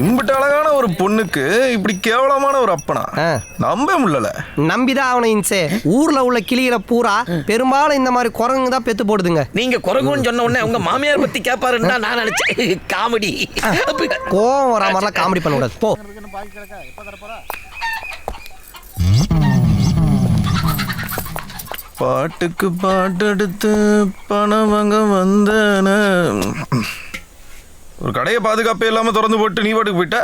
K: இம்பிட்டு அழகான ஒரு பொண்ணுக்கு இப்படி கேவலமான ஒரு அப்பனா நம்ப முடியல.
B: நம்பிதான் அவனை இன்சே. ஊர்ல உள்ள கிளியில பூரா பெரும்பாலும் இந்த மாதிரி குரங்கு தான் பெத்து போடுதுங்க.
L: நீங்க குரங்குன்னு சொன்ன உடனே உங்க மாமியார் பத்தி கேட்பாருன்னா நான் நினைச்சேன் காமெடி.
B: கோவம் வர மாதிரிலாம் காமெடி பண்ண கூடாது. போ.
K: பாட்டுக்கு பாட்டெடுத்து பணம் வாங்க வந்தன. ஒரு கடையை பாதுகாப்பே இல்லாம திறந்து போட்டு நீ பாட்டுக்கு போயிட்ட.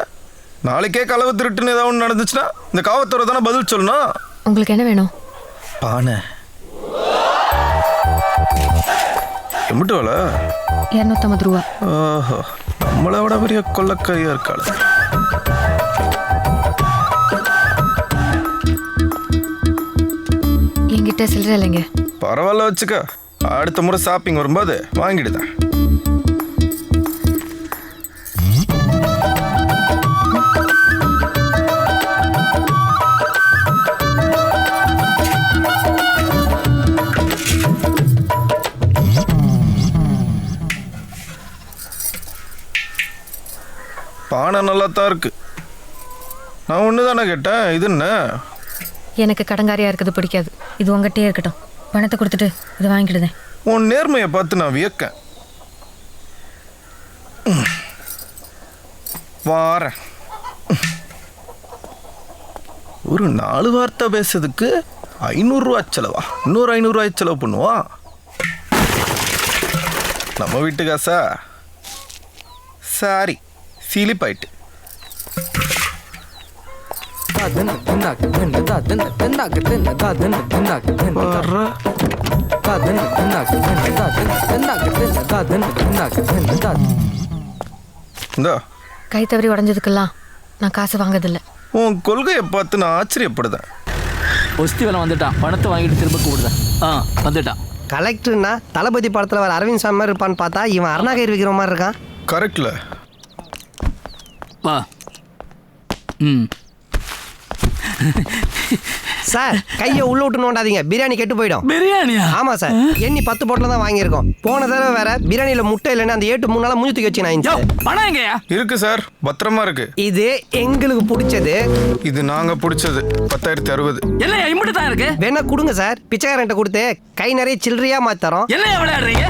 K: நாளைக்கே களவு திருட்டுன்னு ஏதாவது ஒன்று நடந்துச்சுன்னா இந்த காவல்துறை தானே பதில் சொல்லணும்.
D: உங்களுக்கு என்ன வேணும்?
K: பானை எம்பிட்டு வேலை?
H: 250 ரூபா.
K: ஓஹோ, நம்மளை விட பெரிய கொள்ளக்கையா இருக்காள்.
H: என்கிட்ட சில்லறை இல்லைங்க.
K: பரவாயில்ல வச்சுக்க, அடுத்த முறை ஷாப்பிங் வரும்போது வாங்கிடுதான். பானை நல்லா தான் இருக்கு. நான் ஒன்று தானே கேட்டேன், இது என்ன?
H: எனக்கு கடங்காரியா இருக்குது பிடிக்காது. இது உங்ககிட்டயே இருக்கட்டும். பணத்தை கொடுத்துட்டு இதை வாங்கிடுதேன்.
K: உன் நேர்மையை பார்த்து நான் வியக்கேன். வாரேன். ஒரு 4 வார்த்தை பேசுறதுக்கு 500 ரூபா செலவா? இன்னொரு 500 ரூபாய் செலவு பண்ணுவா? நம்ம வீட்டு காசா? சாரி, சீலிப்பாயிட்டு.
H: கை தவறி உடஞ்சதுக்கெல்லாம் நான் காசு வாங்கதில்லை.
K: உன் கொள்கையை பார்த்து நான் ஆச்சரியப்படுதேன்.
C: ஒஸ்தி வேலை வந்துட்டான், பணத்தை வாங்கிட்டு திரும்ப கூடுதேன். வந்துட்டான்.
B: கலெக்டர்னா தளபதி படத்துல வர அரவிந்த் சாமி மாதிரி இருப்பான்னு பார்த்தா இவன் அருணாகயிறு விற்கிற மாதிரி இருக்கான்.
K: கரெக்ட்ல.
C: வா.
B: சார், கையை உள்ள விட்டு நோண்டாதீங்க, பிரியாணி கெட்டு போயிடும்.
C: பிரியாணியா?
B: ஆமா சார், எண்ணி 10 போட்டில் தான் வாங்கியிருக்கோம். போன தடவை வேற பிரியாணியில முட்டை இல்லைன்னு அந்த 8 3 நாளா மூஞ்சி தூக்கி வச்சு நான்.
C: பணம் எங்கயா
K: இருக்கு சார், பத்திரமா இருக்கு.
B: இது எங்களுக்கு பிடிச்சது.
K: இது நாங்க பிடிச்சது 10,060.
C: எல்லாம் இம்புட்டு தான் இருக்கு.
B: வேணா கொடுங்க சார், பிச்சைக்காரன்ட்ட கொடுத்து கை நிறைய சில்லறையா மாத்தறோம்.
C: எல்லாம் விளையாடுறீங்க.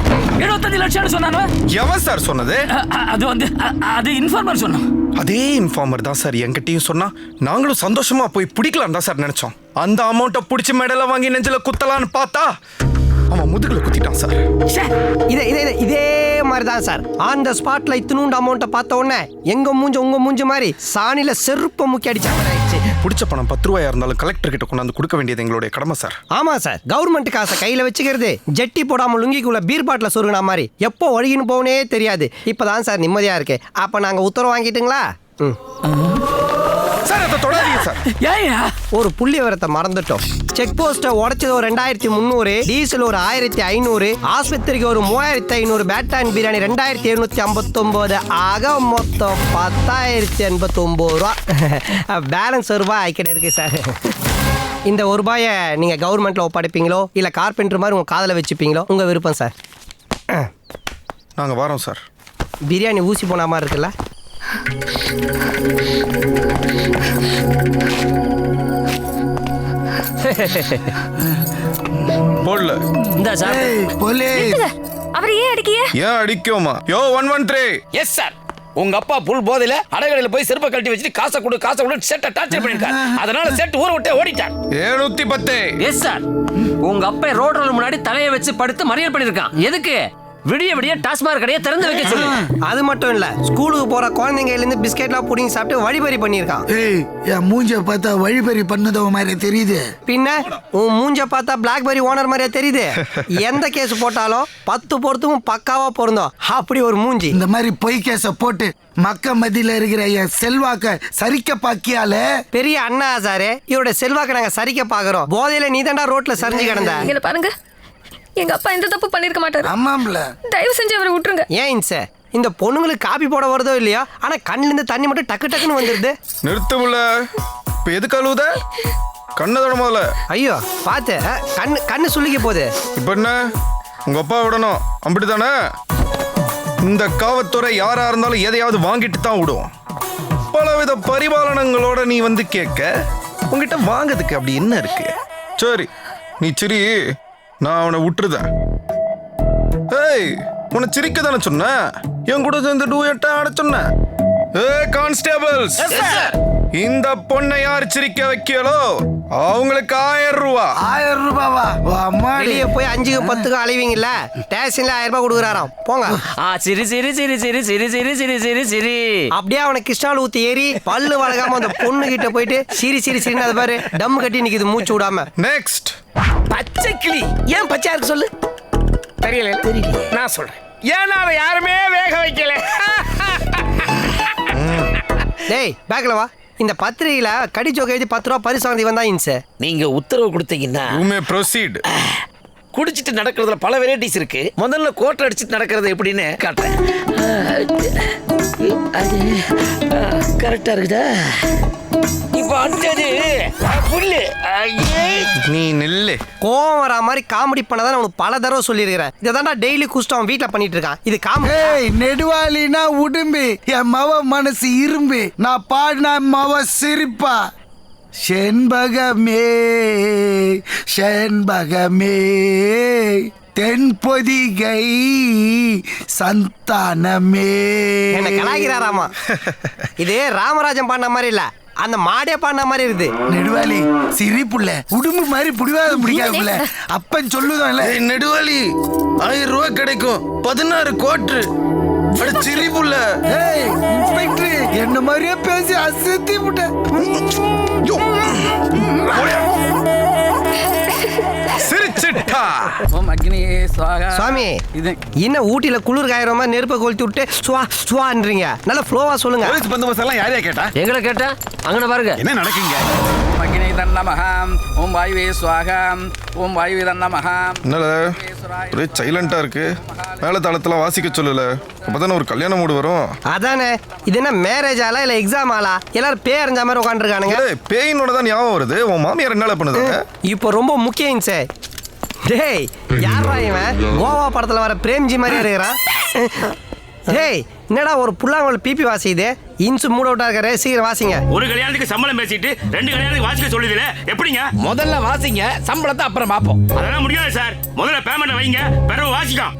C: 75 லட்சம் சொன்னானோ?
K: எவன் சார் சொன்னது?
C: அது வந்து அது இன்ஃபார்மர் சொன்னான்.
K: அதே இன்ஃபார்மர் தான் சார் என்கிட்டயும் சொன்னா. நாங்களும் சந்தோஷமா போய் பிடிக்கலாம் தான் சார் நினைச்சோம். அந்த அமௌண்ட்டை பிடிச்சி மெடலை வாங்கி நெஞ்சில குத்தலான்னு பார்த்தா அவன் முதுகுல குத்திட்டான் சார்.
B: இதே மாதிரி தான் சார், ஆன் த ஸ்பாட்ல இத்தினூண்டு அமௌண்ட்டை பார்த்த உடனே எங்க மூஞ்ச உங்க மூஞ்ச மாதிரி சாணியில செருப்ப முக்கி அடிச்சாங்க.
K: பிடிச்ச பணம் 10 ரூபாயா இருந்தாலும் கலெக்டர் கிட்ட கொண்டாந்து கொடுக்க வேண்டியது எங்களுடைய கடமை சார்.
B: ஆமா சார், கவர்மெண்ட் காசை கையில வச்சுக்கிறது ஜெட்டி போடாம லுங்கிக்குள்ள பீர் பாட்டில சொருகின மாதிரி எப்போ ஒழுகின்னு போகனே தெரியாது. இப்பதான் சார் நிம்மதியா இருக்கு. அப்ப நாங்க உத்தரவு வாங்கிட்டுங்களா?
K: சார் அதை தொடாதீங்க சார்.
B: ஏயா ஒரு புள்ளி விவரத்தை மறந்துட்டோம். செக் போஸ்ட்டை உடைச்சது ஒரு 2300, டீசல் ஒரு 1500, ஆஸ்பத்திரிக்கு ஒரு 3500, பேட்டான் பிரியாணி 2759, ஆக மொத்தம் 10,089 ரூபா. பேலன்ஸ் ரூபாய் ஆக்கிட்டு இருக்கு சார். இந்த ₹1 நீங்க கவர்மெண்ட்ல ஒப்படைப்பீங்களோ இல்ல கார்பெண்டர் மாதிரி உங்க காதல வச்சுப்பீங்களோ உங்க விருப்பம் சார்.
K: நாங்க வரோம் சார்.
B: பிரியாணி ஊசி போன மாதிரி இருக்குல்ல?
K: போடல.
L: இந்த சார்
K: போலீஸ்.
H: அவர் ஏன் அடிக்கிய?
K: ஏன் அடிக்கோமா? யோ 113.
L: Yes sir. உங்க அப்பா புல் போதையில அடகடையில போய் செருப்பை கழட்டி வச்சுட்டு காசை கொடு செட்டை டார்ச்சர் பண்ணிருக்காரு. அதனால செட் ஊரை விட்டு ஓடிட்டான்.
K: 710.
L: Yes sir. உங்க அப்பா ரோட் முன்னாடி தலையை வச்சு படுத்து மறியல் பண்ணிருக்கான். எதுக்கு? விடிய டாஸ்மாக் கடையை திறந்து வைக்க சொல்லு.
B: அது மட்டும் இல்ல, ஸ்கூலுக்கு போற குழந்தைங்கல இருந்து பிஸ்கெட்லாம் புடிங்கி சாப்பிட்டு வழிபறி பண்ணிருக்கான்.
M: என் மூஞ்ச பார்த்தா வழிபறி பண்ணதோ மாதிரி தெரியுது.
B: பின்ன உன் மூஞ்ச பார்த்தா பிளாக்பெரி ஓனர் மாதிரியே தெரியுது. எந்த கேஸ் போட்டாலும் 10 பொறுத்துக்கும் பக்காவா பொருந்தோம். அப்படி ஒரு மூஞ்சி.
M: இந்த மாதிரி பொய் கேஸ போட்டு மக்க மத்தியில இருக்கிற என் செல்வாக்க சரிக்க பாக்கியால
B: பெரிய அண்ணா சாரு, இவரோட செல்வாக்க நாங்க சரிக்க பாக்குறோம். போதையில நீ தாண்டா ரோட்ல சரிஞ்சு கிடந்த.
H: பாருங்க, எங்க அப்பா எந்த தப்பு பண்ணிருக்க மாட்டாரு.
M: ஆமாம்ல,
H: தயவு செஞ்சு அவரை விட்டுருங்க.
B: ஏன் சார், இந்த பொண்ணுங்களுக்கு காபி போட வருதோ இல்லையா, ஆனா கண்ணுல இருந்து தண்ணி மட்டும் டக்கு டக்குன்னு வந்துருது.
K: நிறுத்துமுல. இப்ப எதுக்கு அழுவுத? கண்ணதோட முதல்ல.
B: ஐயோ பாத்து, கண்ணு சுள்ளிக்க போகுது.
K: இப்ப என்ன, உங்க அப்பா விடணும் அப்படித்தானே? இந்த காவல்துறை யாரா இருந்தாலும் எதையாவது வாங்கிட்டு தான் விடும். பலவித பரிபாலனங்களோட நீ வந்து கேட்க, உங்ககிட்ட வாங்கிறதுக்கு அப்படி என்ன இருக்கு? சரி நீ சிரி, நான் அவனை விட்டுருதேன். ஏய், உன்னை சிரிக்க தானே சொன்ன, என் கூட சேர்ந்து டூயட்டா ஆட சொன்ன. ஏய் கான்ஸ்டேபிள்ஸ், இந்த பொண்ணை யார் சிரிக்க வைக்கலோ அவங்களுக்கு 1000 ரூபா.
M: 1000 ரூபாவா?
B: வெளியே போய் 5க்கு 10க்கு அழிவீங்கல்ல, ஸ்டேஷன்ல 1000 ரூபாய் கொடுக்குறாராம். போங்க.
L: சிரி சிரி சிரி சிரி சிரி சிரி சிரி சிரி சிரி.
B: அப்படியே அவனை கிருஷ்ணால் ஊத்தி ஏறி பல்லு வளர்க்காம அந்த பொண்ணு கிட்ட போயிட்டு சிரி சிரி சிரின்னு அது பாரு டம் கட்டி நிக்குது மூச்சு விடாம.
K: நெக்ஸ்ட்.
B: பச்சை கிளி. ஏன் பச்சையா இருக்கு சொல்லு?
L: தெரியல நான் சொல்றேன் ஏன்னா அதை யாருமே வேக வைக்கல.
B: டேய் பேக்ல வா. இந்த பத்திரிகையில கடிச்சோக்கு எழுதி 10 ரூபா பரிசு வாங்கி வந்தா இன்சு.
L: நீங்க உத்தரவு கொடுத்தீங்கன்னா
K: ப்ரொசீட்.
L: குடிச்சிட்டு நடக்கிறதுல பல வெரைட்டிஸ் இருக்கு. முதல்ல கோட்டை அடிச்சிட்டு நடக்கிறது எப்படின்னு காட்டுறேன். அது கரெக்டா இருக்குதா? இப்ப அடுத்தது புல்லு.
K: நீ நில்லு.
B: கோவம் வரா மாதிரி காமெடி பண்ணதான் உனக்கு பல தடவை சொல்லியிருக்கிறேன். இதை தான்டா டெய்லி குஸ்ட் அவன் வீட்டில் பண்ணிட்டு இருக்கான். இது காமெடி.
M: நெடுவாளினா உடும்பு, என் மவ மனசு இரும்பு, நான் பாடினா மவ சிரிப்பா. செண்பகமே செண்பகமே தென்பொதிகை சந்தானமே.
B: என்ன கலாய்கிறாராமா? இது ராமராஜன் பாடின மாதிரி இல்ல, அந்த மாடே பாடின மாதிரி இருக்குது.
M: நெடுவாளி சிரிப்புள்ள உடும்பு மாதிரி புடிவாத முடிக்காதுல அப்பன் சொல்லுதான்.
K: நெடுவாளி 1000 ரூபாய் கிடைக்கும் 16 கோட்டு. சிரிப்புள்ள
M: இன்ஸ்பெக்டர் என்ன மாதிரியே பேசி அசத்தி விட்ட.
B: சுவாமி என்ன ஊட்டில குளிர் காயிற மாதிரி நெருப்பை கொளுத்தி விட்டு சுவா சுவான்றீங்க. நல்ல ஃப்ளோவா சொல்லுங்க.
E: பந்தோபஸ்து எல்லாம் யாரையா கேட்டா?
B: எங்களை கேட்டா அங்கன பாருங்க
E: என்ன நடக்குங்க.
L: அக்னி தன்னமஹாம் ஓம் வாயுவே ஸ்வாகாம் ஓம் வாயுவே தன்னமஹாம்.
K: என்னல ஒரே சைலண்டா இருக்கு. மேல தாளத்தெல்லாம் வாசிக்க சொல்லல, அப்பதானே ஒரு கல்யாண மூடு வரும்.
B: அதானே. இது என்ன மேரேஜ் ஆலா இல்ல எக்ஸாம் ஆலா? எல்லாரும் பேய் அறிஞ்ச மாதிரி உட்காந்துருக்கானுங்க.
K: பேயினோட தான் ஞாபகம் வருது. உன் மாமியார் என்ன பண்ணுது?
B: இப்போ ரொம்ப முக்கியம் சார். டேய் யாரா இவன்? கோவா படத்துல வர பிரேம்ஜி மாதிரி இருக்கிறான். டேய் என்னடா ஒரு புல்லாங்கோல் பிபி வாசிக்குது. இன்சு மூட் அவுட்டா இருக்காரு. சீக்கிரம் வாசிங்க.
L: ஒரு கல்யாணத்துக்கு சம்பளம் பேசிட்டு 2 கல்யாணத்துக்கு வாசிக்க சொல்லுதுல எப்படிங்க? முதல்ல வாசிங்க, சம்பளத்தை அப்புறம் பாப்போம். அதெல்லாம் முடியாது சார். முதல்ல பேமெண்ட் வைங்க, பிறகு வாசிக்கலாம்.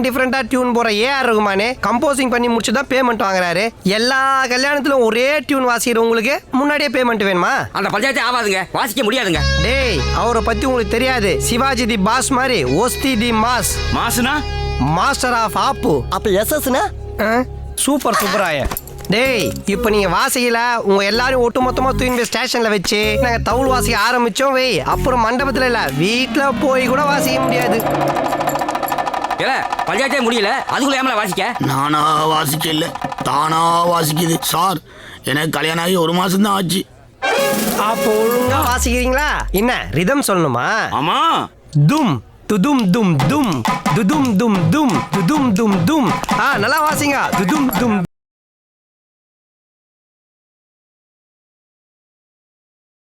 B: டிஃப்ரெண்டா டியூன் போற ஏஆர் ரகுமானே கம்போசிங் பண்ணி முடிச்சு தான் பேமெண்ட் வாங்குறாரு. எல்லா கல்யாணத்திலும் ஒரே டியூன் வாசிக்கிற உங்களுக்கு முன்னாடியே பேமெண்ட் வேணுமா?
L: அந்த பஞ்சாயத்து ஆகாதுங்க, வாசிக்க முடியாதுங்க.
B: டேய் அவரை பத்தி உங்களுக்கு தெரியாது. சிவாஜி தி பாஸ் மாதிரி ஒஸ்தி தி மாஸ்.
L: மாசுனா
B: மாஸ்டர் ஆஃப் ஆப்பு. அப்ப எஸ்எஸ்னா சூப்பர் சூப்பராய. டேய் இப்போ நீங்க வாசிக்கல, உங்க எல்லாரும் ஒட்டுமொத்தமா தூக்கி ஸ்டேஷன்ல வச்சு நாங்க தவுள் வாசிக்க ஆரம்பிச்சோம் வை. அப்புறம் மண்டபத்துல இல்ல வீட்டுல போய் கூட வாசிக்க முடியாது.
L: பஞ்சாயத்தே முடியல, அதுக்குள்ள ஏமல வாசிக்க?
M: நானா வாசிக்கல, தானா வாசிக்குது சார். எனக்கு கல்யாணம் ஆகி 1 மாசம் தான் ஆச்சு.
B: அப்போ ஒழுங்கா வாசிக்கிறீங்களா? என்ன ரிதம் சொல்லணுமா?
L: ஆமா.
B: தும் துதும் தும் தும் துதும் தும் தும் துதும் தும் தும். நல்லா வாசிங்க. துதும் தும்